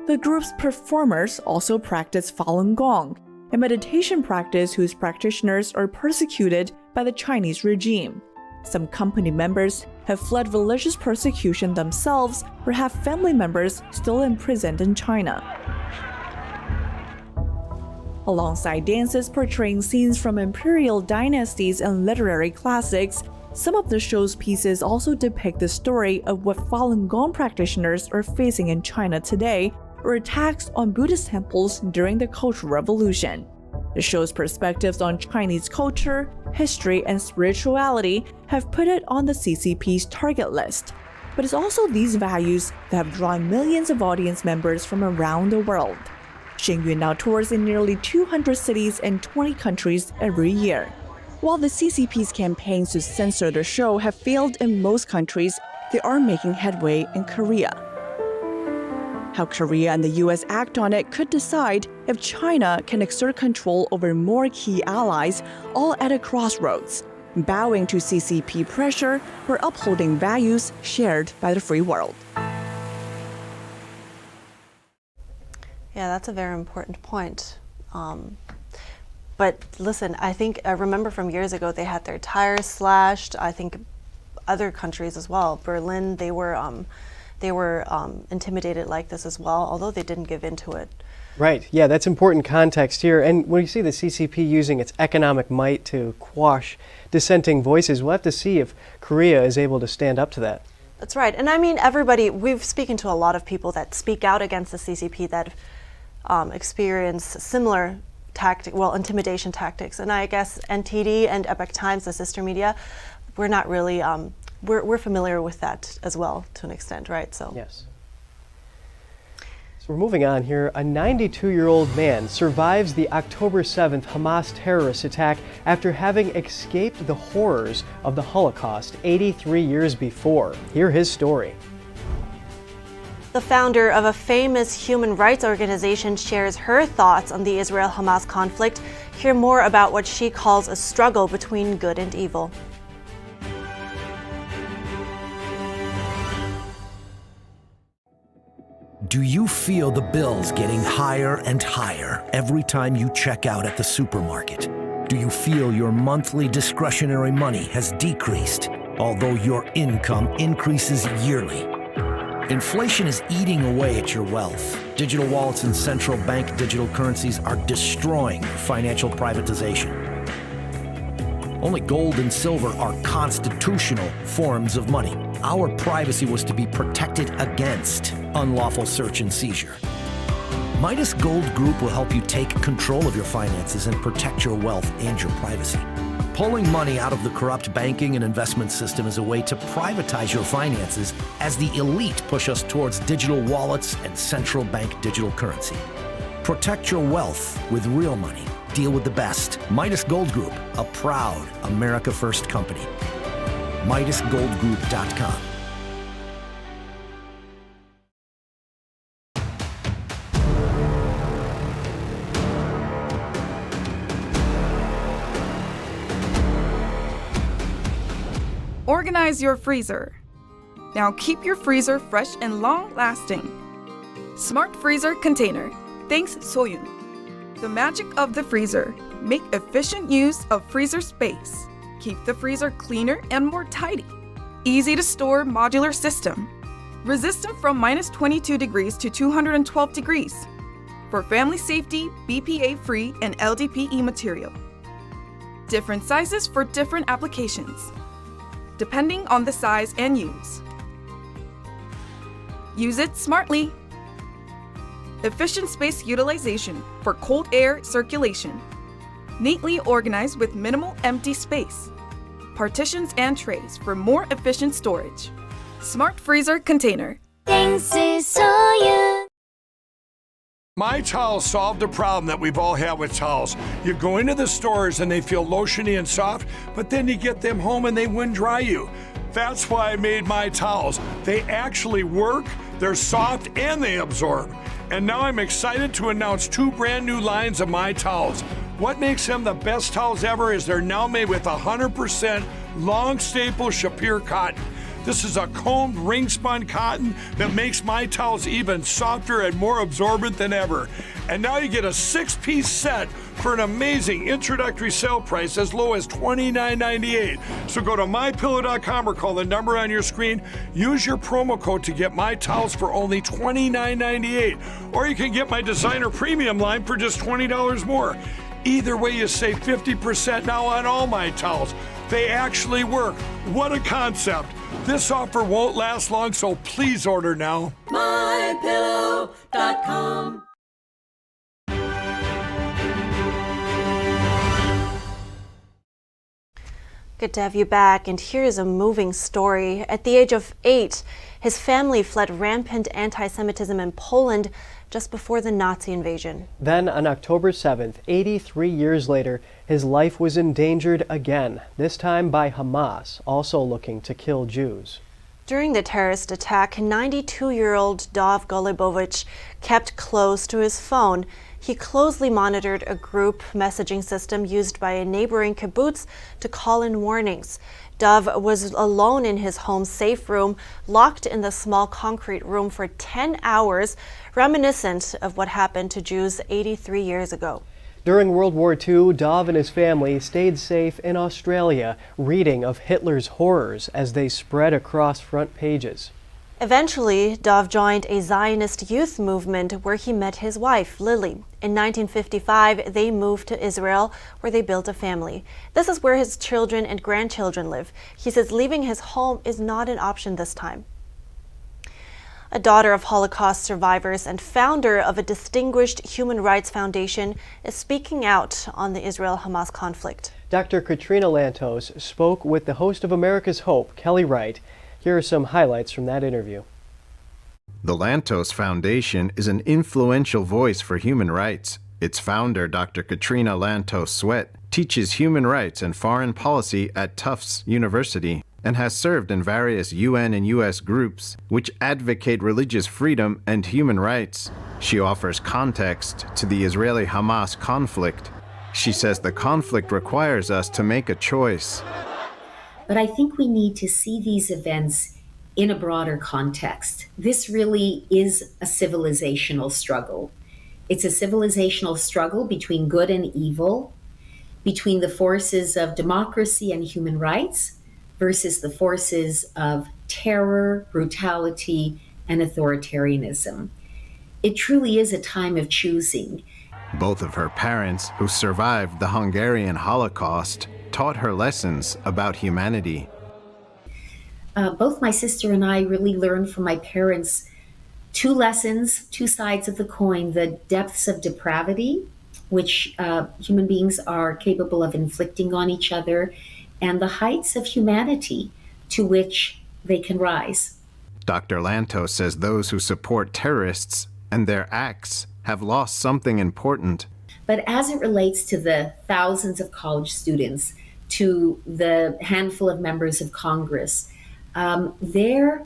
The group's performers also practice Falun Gong, a meditation practice whose practitioners are persecuted by the Chinese regime. Some company members have fled religious persecution themselves or have family members still imprisoned in China. Alongside dances portraying scenes from imperial dynasties and literary classics, some of the show's pieces also depict the story of what Falun Gong practitioners are facing in China today, or attacks on Buddhist temples during the Cultural Revolution. The show's perspectives on Chinese culture, history, and spirituality have put it on the CCP's target list. But it's also these values that have drawn millions of audience members from around the world. Shen Yun now tours in nearly 200 cities and 20 countries every year. While the CCP's campaigns to censor the show have failed in most countries, they are making headway in Korea. How Korea and the US act on it could decide if China can exert control over more key allies, all at a crossroads, bowing to CCP pressure or upholding values shared by the free world. Yeah, that's a very important point. But listen, I remember from years ago they had their tires slashed. I think other countries as well. Berlin, they were intimidated like this as well, although they didn't give in to it. Right, yeah, that's important context here. And when you see the CCP using its economic might to quash dissenting voices, we'll have to see if Korea is able to stand up to that. That's right. And I mean, everybody, we've spoken to a lot of people that speak out against the CCP that experience similar intimidation tactics. And I guess NTD and Epoch Times, the sister media, we're not really we're familiar with that as well to an extent, right? So yes. So we're moving on here. A 92-year-old man survives the October 7th Hamas terrorist attack after having escaped the horrors of the Holocaust 83 years before. Hear his story. The founder of a famous human rights organization shares her thoughts on the Israel-Hamas conflict. Hear more about what she calls a struggle between good and evil. Do you feel the bills getting higher and higher every time you check out at the supermarket? Do you feel your monthly discretionary money has decreased, although your income increases yearly? Inflation is eating away at your wealth. Digital wallets and central bank digital currencies are destroying your financial privatization. Only gold and silver are constitutional forms of money. Our privacy was to be protected against unlawful search and seizure. Midas Gold Group will help you take control of your finances and protect your wealth and your privacy. Pulling money out of the corrupt banking and investment system is a way to privatize your finances as the elite push us towards digital wallets and central bank digital currency. Protect your wealth with real money. Deal with the best. Midas Gold Group, a proud America First company. MidasGoldGroup.com. Organize your freezer. Now keep your freezer fresh and long-lasting. Smart Freezer Container. Thanks, Soyun. The magic of the freezer. Make efficient use of freezer space. Keep the freezer cleaner and more tidy. Easy to store modular system. Resistant from minus 22 degrees to 212 degrees. For family safety, BPA-free and LDPE material. Different sizes for different applications, depending on the size and use. Use it smartly. Efficient space utilization for cold air circulation. Neatly organized with minimal empty space. Partitions and trays for more efficient storage. Smart Freezer Container. Thanks to Soyun. My Towels solved a problem that we've all had with towels. You go into the stores and they feel lotiony and soft, but then you get them home and they wind dry you. That's why I made My Towels. They actually work, they're soft, and they absorb. And now I'm excited to announce 2 brand new lines of My Towels. What makes them the best towels ever is they're now made with 100% long staple Shapir cotton. This is a combed ring spun cotton that makes My Towels even softer and more absorbent than ever. And now you get a 6-piece set for an amazing introductory sale price as low as $29.98. So go to mypillow.com or call the number on your screen. Use your promo code to get My Towels for only $29.98. Or you can get my designer premium line for just $20 more. Either way, you save 50% now on all My Towels. They actually work. What a concept. This offer won't last long, so please order now. MyPillow.com. Good to have you back, and here is a moving story. At the age of 8, his family fled rampant anti-Semitism in Poland just before the Nazi invasion. Then on October 7th, 83 years later, his life was endangered again, this time by Hamas, also looking to kill Jews. During the terrorist attack, 92-year-old Dov Golubovich kept close to his phone. He closely monitored a group messaging system used by a neighboring kibbutz to call in warnings. Dov was alone in his home's safe room, locked in the small concrete room for 10 hours, reminiscent of what happened to Jews 83 years ago. During World War II, Dov and his family stayed safe in Australia, reading of Hitler's horrors as they spread across front pages. Eventually, Dov joined a Zionist youth movement where he met his wife, Lily. In 1955, they moved to Israel, where they built a family. This is where his children and grandchildren live. He says leaving his home is not an option this time. A daughter of Holocaust survivors and founder of a distinguished human rights foundation is speaking out on the Israel-Hamas conflict. Dr. Katrina Lantos spoke with the host of America's Hope, Kelly Wright. Here are some highlights from that interview. The Lantos Foundation is an influential voice for human rights. Its founder, Dr. Katrina Lantos Sweat, teaches human rights and foreign policy at Tufts University and has served in various UN and US groups which advocate religious freedom and human rights. She offers context to the Israeli-Hamas conflict. She says the conflict requires us to make a choice. But I think we need to see these events in a broader context. This really is a civilizational struggle. It's a civilizational struggle between good and evil, between the forces of democracy and human rights versus the forces of terror, brutality, and authoritarianism. It truly is a time of choosing. Both of her parents, who survived the Hungarian Holocaust, taught her lessons about humanity. Both my sister and I really learned from my parents 2 lessons, 2 sides of the coin: the depths of depravity, which human beings are capable of inflicting on each other, and the heights of humanity to which they can rise. Dr. Lantos says those who support terrorists and their acts have lost something important. But as it relates to the thousands of college students, to the handful of members of Congress, their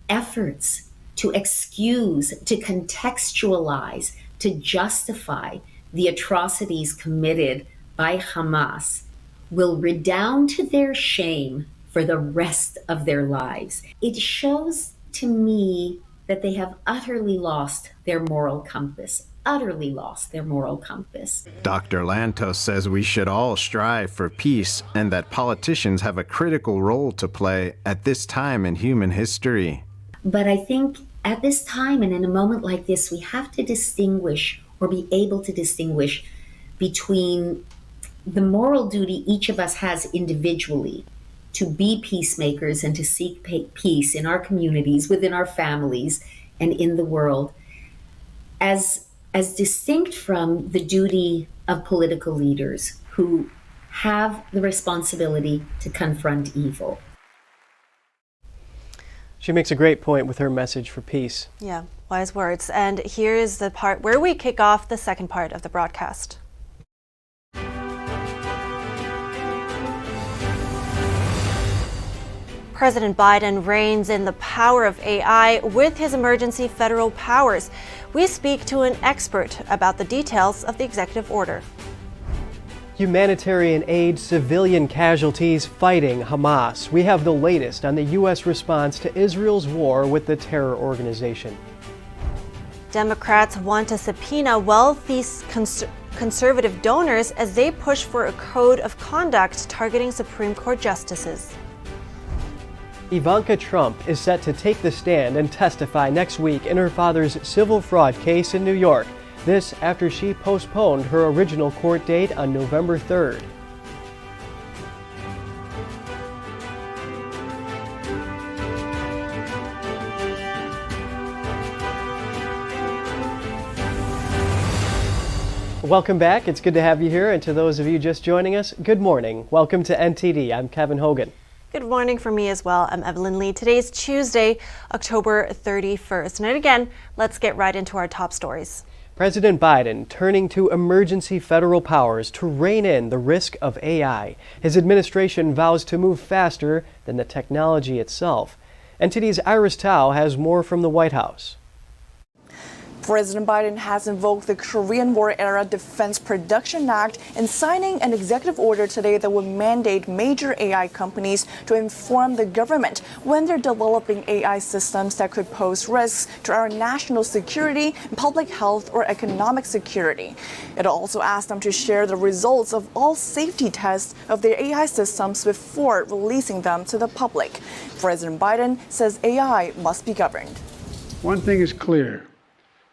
efforts to excuse, to contextualize, to justify the atrocities committed by Hamas will redound to their shame for the rest of their lives. It shows to me that they have utterly lost their moral compass. Utterly lost their moral compass. Dr. Lantos says we should all strive for peace and that politicians have a critical role to play at this time in human history. But I think at this time and in a moment like this, we have to distinguish, or be able to distinguish, between the moral duty each of us has individually to be peacemakers and to seek peace in our communities, within our families, and in the world, as distinct from the duty of political leaders who have the responsibility to confront evil. She makes a great point with her message for peace. Yeah, wise words. And here's the part where we kick off the second part of the broadcast. President Biden reigns in the power of AI with his emergency federal powers. We speak to an expert about the details of the executive order. Humanitarian aid, civilian casualties fighting Hamas. We have the latest on the U.S. response to Israel's war with the terror organization. Democrats want to subpoena wealthy conservative donors as they push for a code of conduct targeting Supreme Court justices. Ivanka Trump is set to take the stand and testify next week in her father's civil fraud case in New York. This after she postponed her original court date on November 3rd. Welcome back. It's good to have you here. And to those of you just joining us, good morning. Welcome to NTD. I'm Kevin Hogan. Good morning from me as well. I'm Evelyn Lee. Today's Tuesday, October 31st. And again, let's get right into our top stories. President Biden turning to emergency federal powers to rein in the risk of AI. His administration vows to move faster than the technology itself. NTD's Iris Tao has more from the White House. President Biden has invoked the Korean War-era Defense Production Act in signing an executive order today that would mandate major AI companies to inform the government when they're developing AI systems that could pose risks to our national security, public health, or economic security. It also asked them to share the results of all safety tests of their AI systems before releasing them to the public. President Biden says AI must be governed. One thing is clear.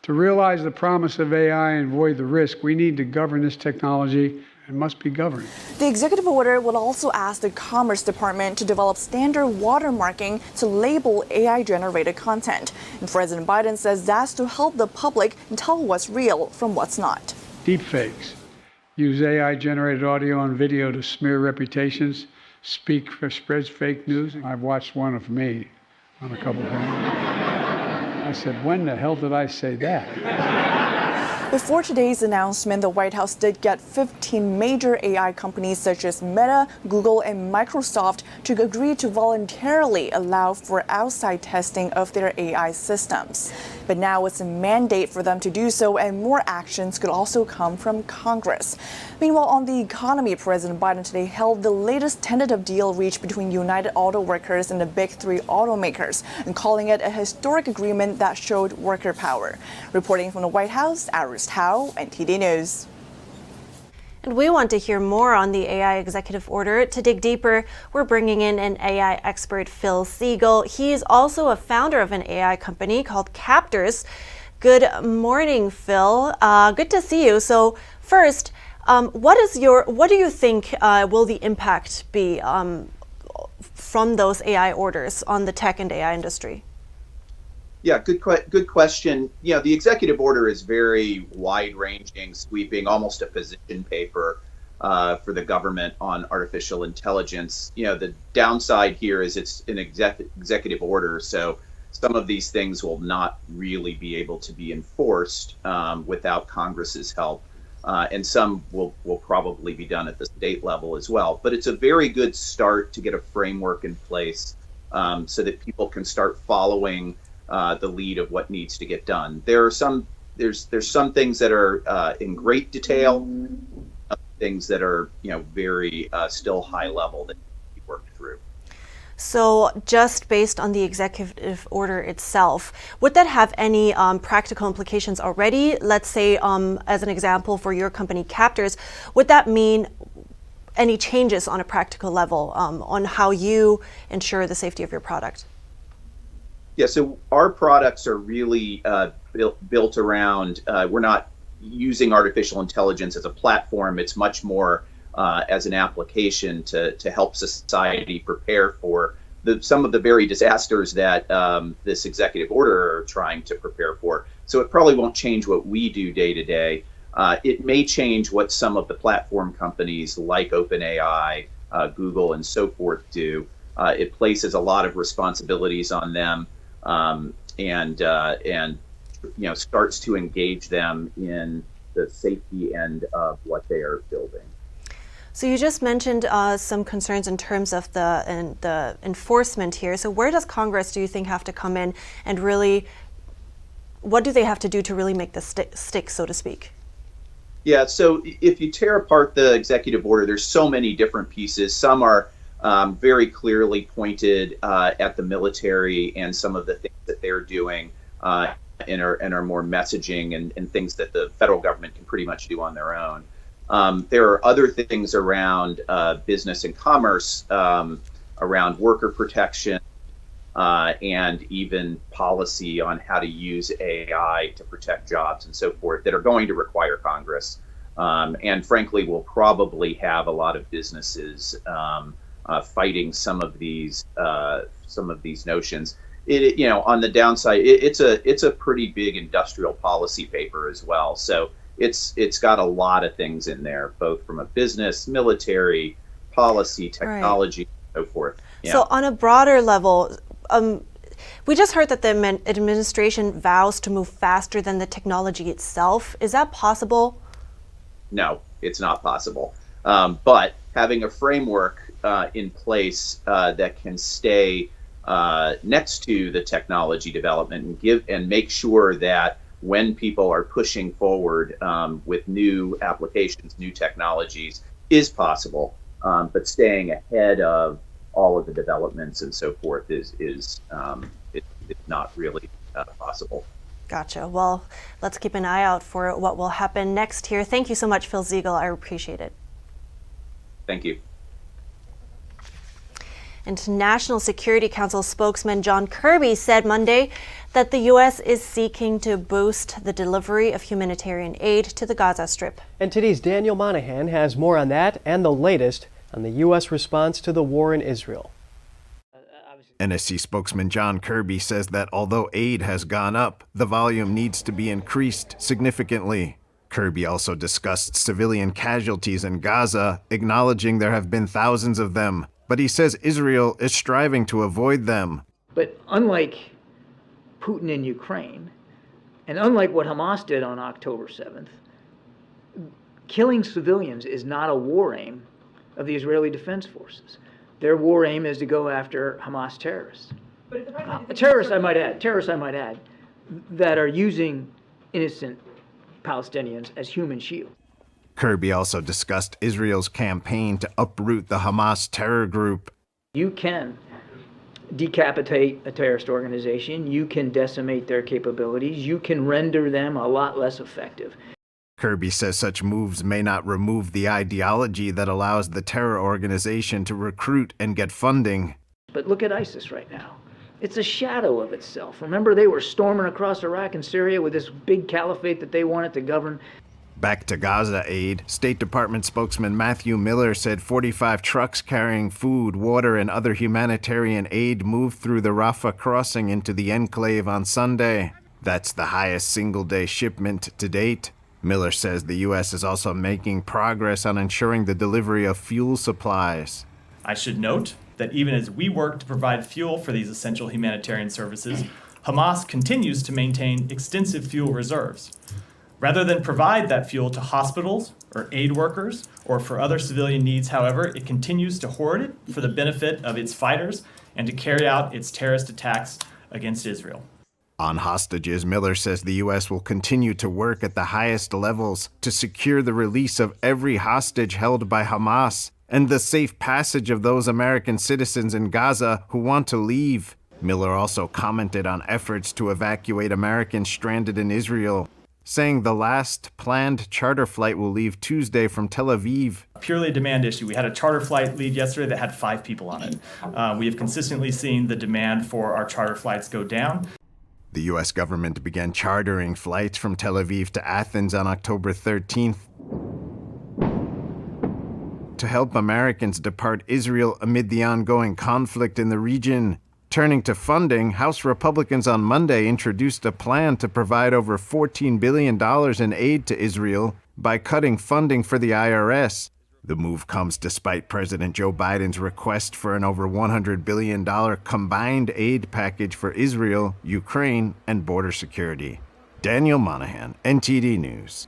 To realize the promise of AI and avoid the risk, we need to govern this technology and must be governed. The executive order would also ask the Commerce Department to develop standard watermarking to label AI-generated content. And President Biden says that's to help the public tell what's real from what's not. Deepfakes use AI-generated audio and video to smear reputations, spreads fake news. I've watched one of me on a couple of things. I said, when the hell did I say that? Before today's announcement, the White House did get 15 major AI companies such as Meta, Google, and Microsoft to agree to voluntarily allow for outside testing of their AI systems. But now it's a mandate for them to do so, and more actions could also come from Congress. Meanwhile, on the economy, President Biden today held the latest tentative deal reached between United Auto Workers and the big three automakers, and calling it a historic agreement that showed worker power. Reporting from the White House, Iris Tao, NTD News. And we want to hear more on the AI executive order. To dig deeper, we're bringing in an AI expert, Phil Siegel. He's also a founder of an AI company called Captors. Good morning, Phil. Good to see you. So first, what do you think will the impact be from those AI orders on the tech and AI industry? Yeah, good question. You know, the executive order is very wide-ranging, sweeping, almost a position paper for the government on artificial intelligence. You know, the downside here is it's an executive order, so some of these things will not really be able to be enforced without Congress's help. And some will probably be done at the state level as well. But it's a very good start to get a framework in place so that people can start following the lead of what needs to get done. There's some things that are in great detail, things that are very still high level that need to be worked through. So just based on the executive order itself, would that have any practical implications already? Let's say, as an example for your company, Captors, would that mean any changes on a practical level on how you ensure the safety of your product? Yeah, so our products are really built around, we're not using artificial intelligence as a platform. It's much more as an application to help society prepare for some of the very disasters that this executive order are trying to prepare for. So it probably won't change what we do day to day. It may change what some of the platform companies like OpenAI, Google, and so forth do. It places a lot of responsibilities on them and starts to engage them in the safety end of what they are building. So you just mentioned some concerns in terms of the enforcement here. So where does Congress, do you think, have to come in and really, what do they have to do to really make the stick, so to speak? Yeah, so if you tear apart the executive order, there's so many different pieces. Some are very clearly pointed at the military and some of the things that they're doing and are more messaging and things that the federal government can pretty much do on their own. There are other things around business and commerce, around worker protection, and even policy on how to use AI to protect jobs and so forth that are going to require Congress. And frankly, we'll probably have a lot of businesses fighting some of these notions. On the downside, it's a pretty big industrial policy paper as well. So it's got a lot of things in there, both from a business, military, policy, technology, and so forth. Yeah. So on a broader level, we just heard that the administration vows to move faster than the technology itself. Is that possible? No, it's not possible. But having a framework in place that can stay next to the technology development and make sure that when people are pushing forward with new applications, new technologies, is possible. But staying ahead of all of the developments and so forth is not really possible. Gotcha. Well, let's keep an eye out for what will happen next here. Thank you so much, Phil Ziegel. I appreciate it. Thank you. And National Security Council spokesman John Kirby said Monday that the U.S. is seeking to boost the delivery of humanitarian aid to the Gaza Strip. NTD's Daniel Monahan has more on that and the latest on the U.S. response to the war in Israel. NSC spokesman John Kirby says that although aid has gone up, the volume needs to be increased significantly. Kirby also discussed civilian casualties in Gaza, acknowledging there have been thousands of them, but he says Israel is striving to avoid them. But unlike Putin in Ukraine, and unlike what Hamas did on October 7th, killing civilians is not a war aim of the Israeli Defense Forces. Their war aim is to go after Hamas terrorists. Terrorists, I might add, that are using innocent Palestinians as human shields. Kirby also discussed Israel's campaign to uproot the Hamas terror group. You can decapitate a terrorist organization, you can decimate their capabilities, you can render them a lot less effective. Kirby says such moves may not remove the ideology that allows the terror organization to recruit and get funding. But look at ISIS right now. It's a shadow of itself. Remember, they were storming across Iraq and Syria with this big caliphate that they wanted to govern. Back to Gaza aid, State Department spokesman Matthew Miller said 45 trucks carrying food, water, and other humanitarian aid moved through the Rafah crossing into the enclave on Sunday. That's the highest single-day shipment to date. Miller says the U.S. is also making progress on ensuring the delivery of fuel supplies. I should note that even as we work to provide fuel for these essential humanitarian services, Hamas continues to maintain extensive fuel reserves. Rather than provide that fuel to hospitals or aid workers or for other civilian needs, however, it continues to hoard it for the benefit of its fighters and to carry out its terrorist attacks against Israel. On hostages, Miller says the U.S. will continue to work at the highest levels to secure the release of every hostage held by Hamas and the safe passage of those American citizens in Gaza who want to leave. Miller also commented on efforts to evacuate Americans stranded in Israel, saying the last planned charter flight will leave Tuesday from Tel Aviv. Purely a demand issue. We had a charter flight leave yesterday that had 5 people on it. We have consistently seen the demand for our charter flights go down. The U.S. government began chartering flights from Tel Aviv to Athens on October 13th to help Americans depart Israel amid the ongoing conflict in the region. Turning to funding, House Republicans on Monday introduced a plan to provide over $14 billion in aid to Israel by cutting funding for the IRS. The move comes despite President Joe Biden's request for an over $100 billion combined aid package for Israel, Ukraine, and border security. Daniel Monahan, NTD News.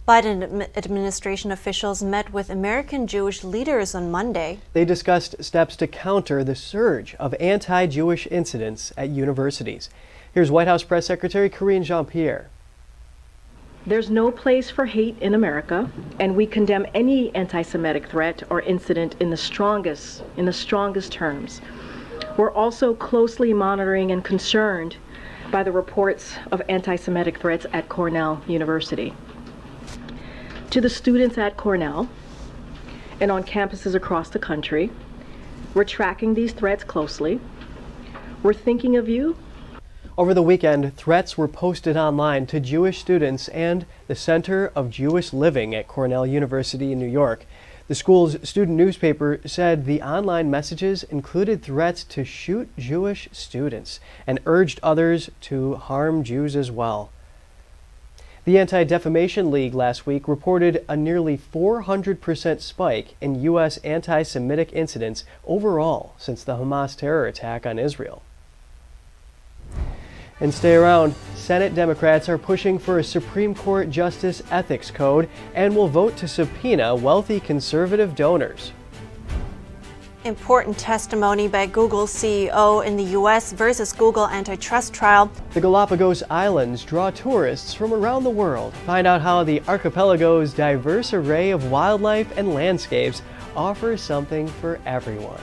Biden administration officials met with American Jewish leaders on Monday. They discussed steps to counter the surge of anti-Jewish incidents at universities. Here's White House Press Secretary Karine Jean-Pierre. There's no place for hate in America, and we condemn any anti-Semitic threat or incident in the strongest terms. We're also closely monitoring and concerned by the reports of anti-Semitic threats at Cornell University. To the students at Cornell and on campuses across the country, we're tracking these threats closely. We're thinking of you. Over the weekend, threats were posted online to Jewish students and the Center of Jewish Living at Cornell University in New York. The school's student newspaper said the online messages included threats to shoot Jewish students and urged others to harm Jews as well. The Anti-Defamation League last week reported a nearly 400% spike in U.S. anti-Semitic incidents overall since the Hamas terror attack on Israel. And stay around. Senate Democrats are pushing for a Supreme Court Justice Ethics Code and will vote to subpoena wealthy conservative donors. Important testimony by Google's CEO in the U.S. versus Google antitrust trial. The Galapagos Islands draw tourists from around the world. Find out how the archipelago's diverse array of wildlife and landscapes offers something for everyone.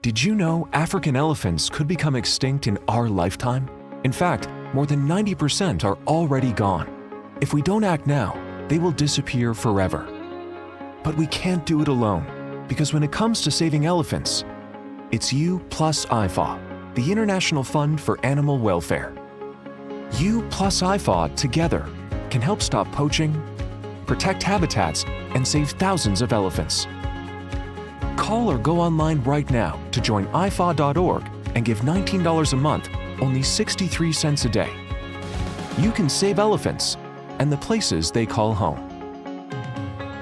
Did you know African elephants could become extinct in our lifetime? In fact, more than 90% are already gone. If we don't act now, they will disappear forever. But we can't do it alone, because when it comes to saving elephants, it's you plus IFAW, the International Fund for Animal Welfare. You plus IFAW together can help stop poaching, protect habitats, and save thousands of elephants. Call or go online right now to join IFAW.org and give $19 a month, only 63 cents a day. You can save elephants and the places they call home.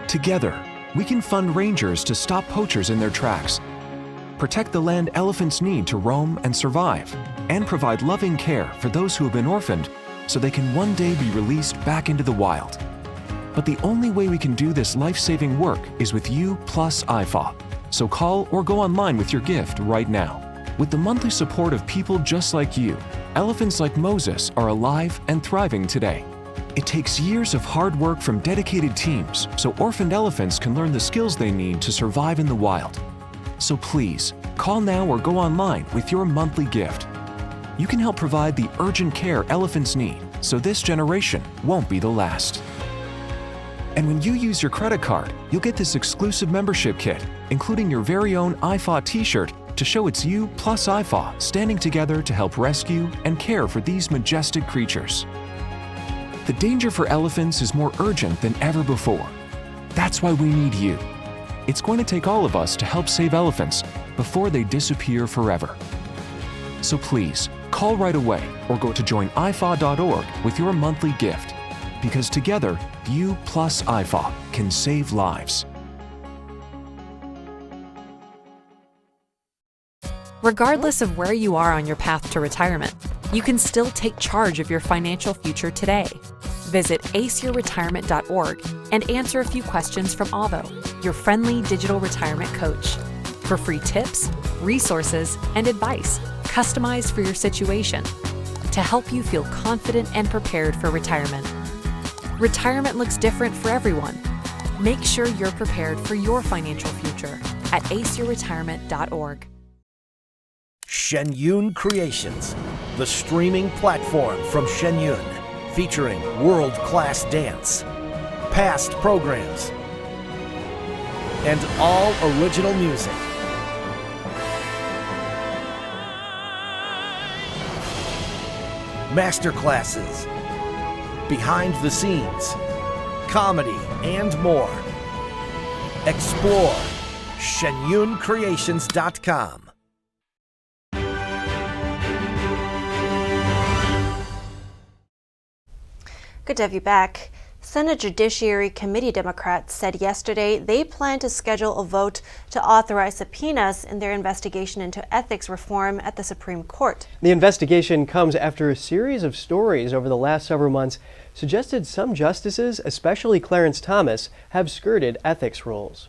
Together, we can fund rangers to stop poachers in their tracks, protect the land elephants need to roam and survive, and provide loving care for those who have been orphaned so they can one day be released back into the wild. But the only way we can do this life-saving work is with you plus IFAW. So call or go online with your gift right now. With the monthly support of people just like you, elephants like Moses are alive and thriving today. It takes years of hard work from dedicated teams so orphaned elephants can learn the skills they need to survive in the wild. So please, call now or go online with your monthly gift. You can help provide the urgent care elephants need so this generation won't be the last. And when you use your credit card, you'll get this exclusive membership kit, including your very own IFAW t-shirt to show it's you plus IFAW standing together to help rescue and care for these majestic creatures. The danger for elephants is more urgent than ever before. That's why we need you. It's going to take all of us to help save elephants before they disappear forever. So please, call right away or go to joinifaw.org with your monthly gift, because together, you plus IFAW can save lives. Regardless of where you are on your path to retirement, you can still take charge of your financial future today. Visit aceyourretirement.org and answer a few questions from Avo, your friendly digital retirement coach, for free tips, resources, and advice customized for your situation to help you feel confident and prepared for retirement. Retirement looks different for everyone. Make sure you're prepared for your financial future at aceyourretirement.org. Shen Yun Creations, the streaming platform from Shen Yun, featuring world-class dance, past programs, and all original music. Masterclasses, behind the scenes, comedy, and more. Explore shenyuncreations.com. Good to have you back. Senate Judiciary Committee Democrats said yesterday they plan to schedule a vote to authorize subpoenas in their investigation into ethics reform at the Supreme Court. The investigation comes after a series of stories over the last several months suggested some justices, especially Clarence Thomas, have skirted ethics rules.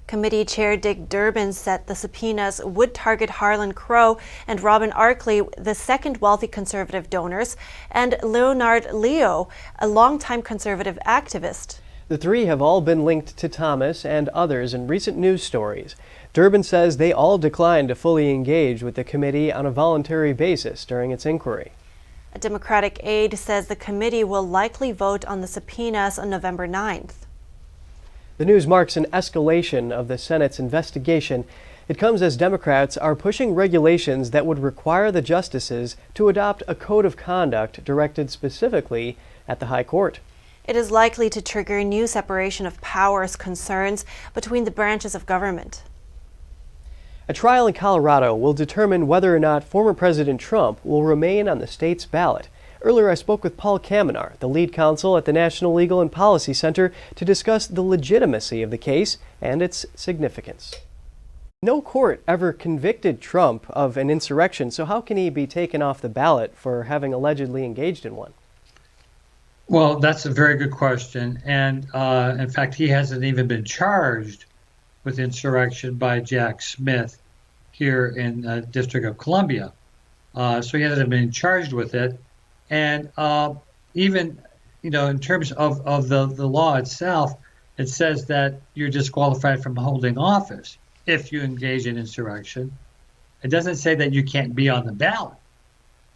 Committee Chair Dick Durbin said the subpoenas would target Harlan Crow and Robin Arkley, the second wealthy conservative donors, and Leonard Leo, a longtime conservative activist. The three have all been linked to Thomas and others in recent news stories. Durbin says they all declined to fully engage with the committee on a voluntary basis during its inquiry. A Democratic aide says the committee will likely vote on the subpoenas on November 9th. The news marks an escalation of the Senate's investigation. It comes as Democrats are pushing regulations that would require the justices to adopt a code of conduct directed specifically at the High Court. It is likely to trigger new separation of powers concerns between the branches of government. A trial in Colorado will determine whether or not former President Trump will remain on the state's ballot. Earlier, I spoke with Paul Kamenar, the lead counsel at the National Legal and Policy Center, to discuss the legitimacy of the case and its significance. No court ever convicted Trump of an insurrection, so how can he be taken off the ballot for having allegedly engaged in one? Well, that's a very good question. And in fact, he hasn't even been charged with insurrection by Jack Smith here in the District of Columbia. So he hasn't been charged with it. And even, in terms of the law itself, it says that you're disqualified from holding office if you engage in insurrection. It doesn't say that you can't be on the ballot.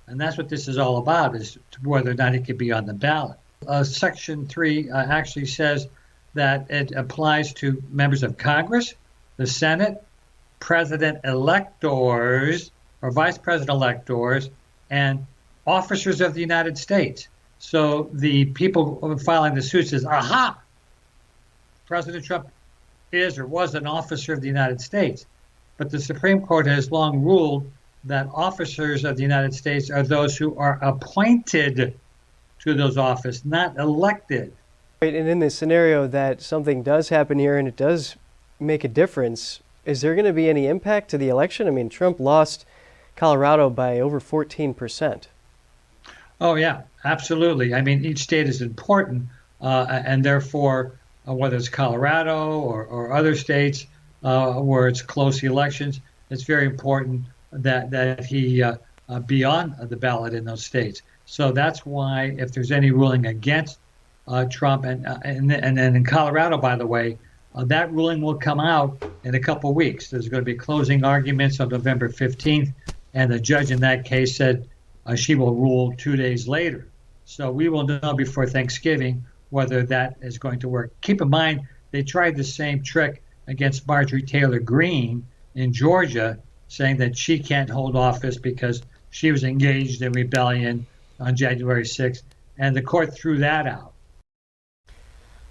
And that's what this is all about, is whether or not it can be on the ballot. Section 3 actually says that it applies to members of Congress, the Senate, president-electors or vice president-electors, and officers of the United States. So the people filing the suit says, aha, President Trump is or was an officer of the United States. But the Supreme Court has long ruled that officers of the United States are those who are appointed to those offices, not elected. Right, and in this scenario that something does happen here and it does make a difference, is there going to be any impact to the election? I mean, Trump lost Colorado by over 14%. Oh, yeah, absolutely. I mean, each state is important, and therefore, whether it's Colorado or other states where it's close elections, it's very important that he be on the ballot in those states. So that's why if there's any ruling against Trump, and in Colorado, by the way, that ruling will come out in a couple weeks. There's going to be closing arguments on November 15th, and the judge in that case said she will rule 2 days later. So we will know before Thanksgiving whether that is going to work. Keep in mind, they tried the same trick against Marjorie Taylor Greene in Georgia, saying that she can't hold office because she was engaged in rebellion on January 6th, and the court threw that out.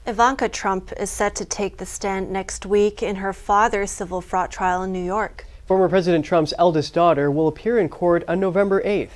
Ivanka Trump is set to take the stand next week in her father's civil fraud trial in New York. Former President Trump's eldest daughter will appear in court on November 8th.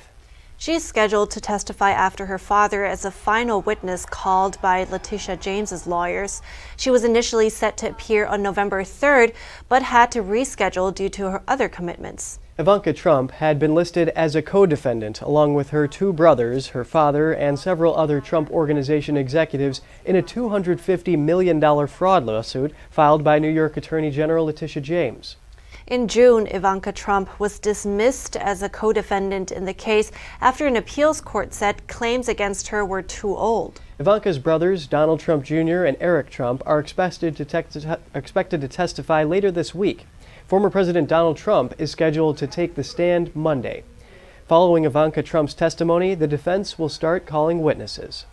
She's scheduled to testify after her father as a final witness called by Letitia James's lawyers. She was initially set to appear on November 3rd, but had to reschedule due to her other commitments. Ivanka Trump had been listed as a co-defendant along with her two brothers, her father, and several other Trump Organization executives in a $250 million fraud lawsuit filed by New York Attorney General Letitia James. In June, Ivanka Trump was dismissed as a co-defendant in the case after an appeals court said claims against her were too old. Ivanka's brothers, Donald Trump Jr. and Eric Trump, are expected to testify later this week. Former President Donald Trump is scheduled to take the stand Monday. Following Ivanka Trump's testimony, the defense will start calling witnesses.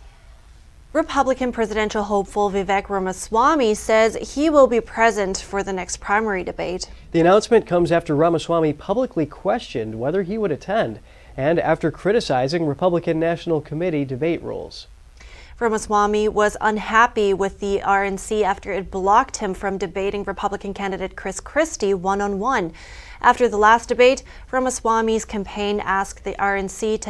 Republican presidential hopeful Vivek Ramaswamy says he will be present for the next primary debate. The announcement comes after Ramaswamy publicly questioned whether he would attend and after criticizing Republican National Committee debate rules. Ramaswamy was unhappy with the RNC after it blocked him from debating Republican candidate Chris Christie one-on-one. After the last debate, Ramaswamy's campaign asked the RNC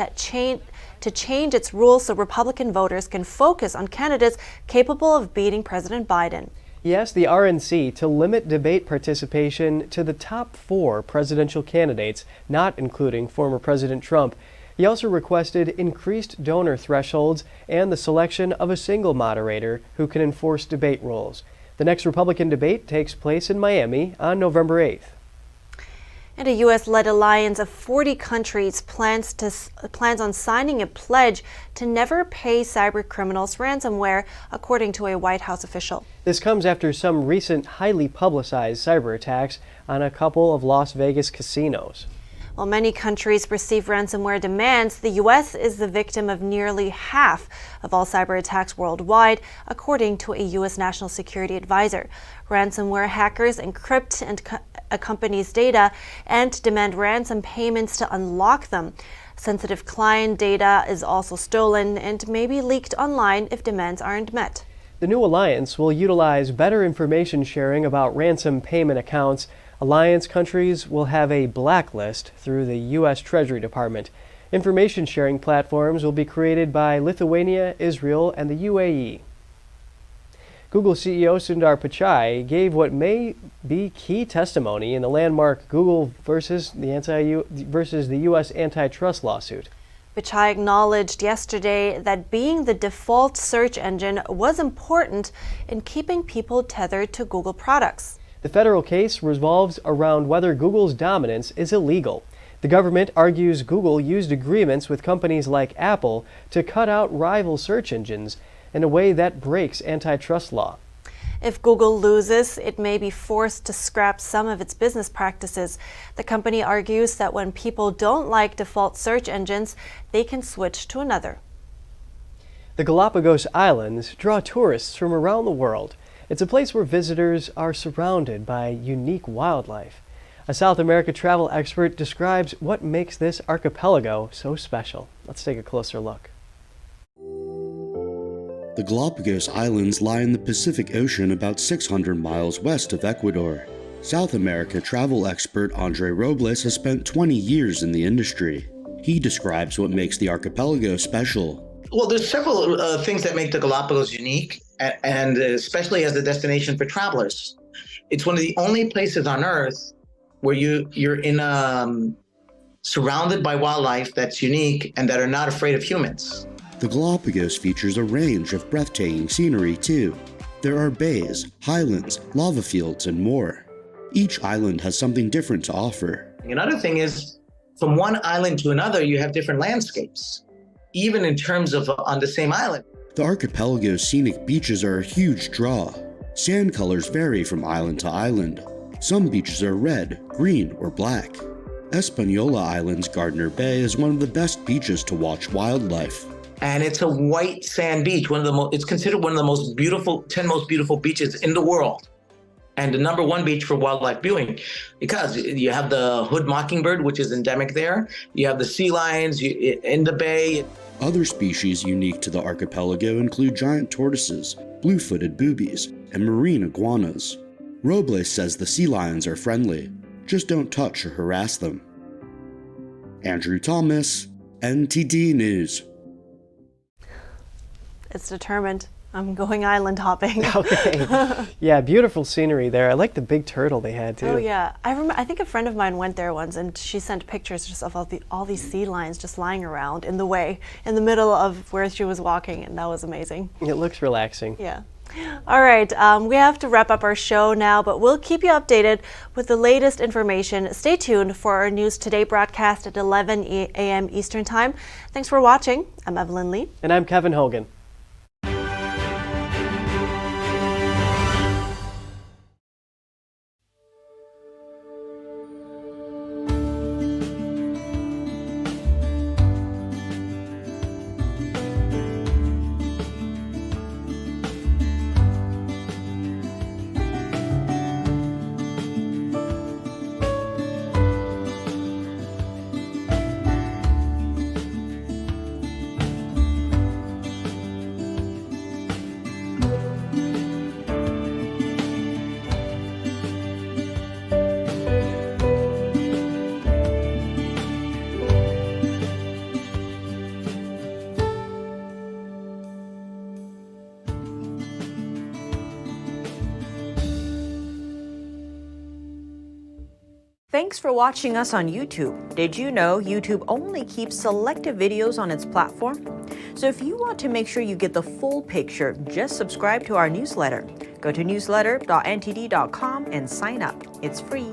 to change its rules so Republican voters can focus on candidates capable of beating President Biden. He asked the RNC to limit debate participation to the top 4 presidential candidates, not including former President Trump. He also requested increased donor thresholds and the selection of a single moderator who can enforce debate rules. The next Republican debate takes place in Miami on November 8th. And a U.S.-led alliance of 40 countries plans on signing a pledge to never pay cybercriminals ransomware, according to a White House official. This comes after some recent highly publicized cyber attacks on a couple of Las Vegas casinos. While many countries receive ransomware demands, the U.S. is the victim of nearly half of all cyber attacks worldwide, according to a U.S. National Security Advisor. Ransomware hackers encrypt a company's data and demand ransom payments to unlock them. Sensitive client data is also stolen and may be leaked online if demands aren't met. The new alliance will utilize better information sharing about ransom payment accounts. Alliance countries will have a blacklist through the U.S. Treasury Department. Information sharing platforms will be created by Lithuania, Israel, and the UAE. Google CEO Sundar Pichai gave what may be key testimony in the landmark Google versus the U.S. antitrust lawsuit. Pichai acknowledged yesterday that being the default search engine was important in keeping people tethered to Google products. The federal case revolves around whether Google's dominance is illegal. The government argues Google used agreements with companies like Apple to cut out rival search engines in a way that breaks antitrust law. If Google loses, it may be forced to scrap some of its business practices. The company argues that when people don't like default search engines, they can switch to another. The Galapagos Islands draw tourists from around the world. It's a place where visitors are surrounded by unique wildlife. A South America travel expert describes what makes this archipelago so special. Let's take a closer look. The Galapagos Islands lie in the Pacific Ocean about 600 miles west of Ecuador. South America travel expert Andre Robles has spent 20 years in the industry. He describes what makes the archipelago special. Well, there's several things that make the Galapagos unique, and especially as a destination for travelers. It's one of the only places on Earth where you're in surrounded by wildlife that's unique and that are not afraid of humans. The Galapagos features a range of breathtaking scenery too. There are bays, highlands, lava fields, and more. Each island has something different to offer. Another thing is, from one island to another, you have different landscapes, even in terms of on the same island. The archipelago's scenic beaches are a huge draw. Sand colors vary from island to island. Some beaches are red, green, or black. Espanola Island's Gardner Bay is one of the best beaches to watch wildlife. And it's a white sand beach, it's considered one of the most beautiful, 10 most beautiful beaches in the world. and the number one beach for wildlife viewing, because you have the hood mockingbird, which is endemic there. You have the sea lions in the bay. Other species unique to the archipelago include giant tortoises, blue-footed boobies, and marine iguanas. Robles says the sea lions are friendly, just don't touch or harass them. Andrew Thomas, NTD News. It's determined. I'm going island hopping. Okay. Yeah, beautiful scenery there. I like the big turtle they had too. Oh yeah, I think a friend of mine went there once, and she sent pictures just of all these sea lions just lying around in the middle of where she was walking, and that was amazing. It looks relaxing. Yeah. All right, we have to wrap up our show now, but we'll keep you updated with the latest information. Stay tuned for our News Today broadcast at 11 a.m. Eastern Time. Thanks for watching. I'm Evelyn Lee. And I'm Kevin Hogan. Thanks for watching us on YouTube. Did you know YouTube only keeps selective videos on its platform? So if you want to make sure you get the full picture, just subscribe to our newsletter. Go to newsletter.ntd.com and sign up. It's free.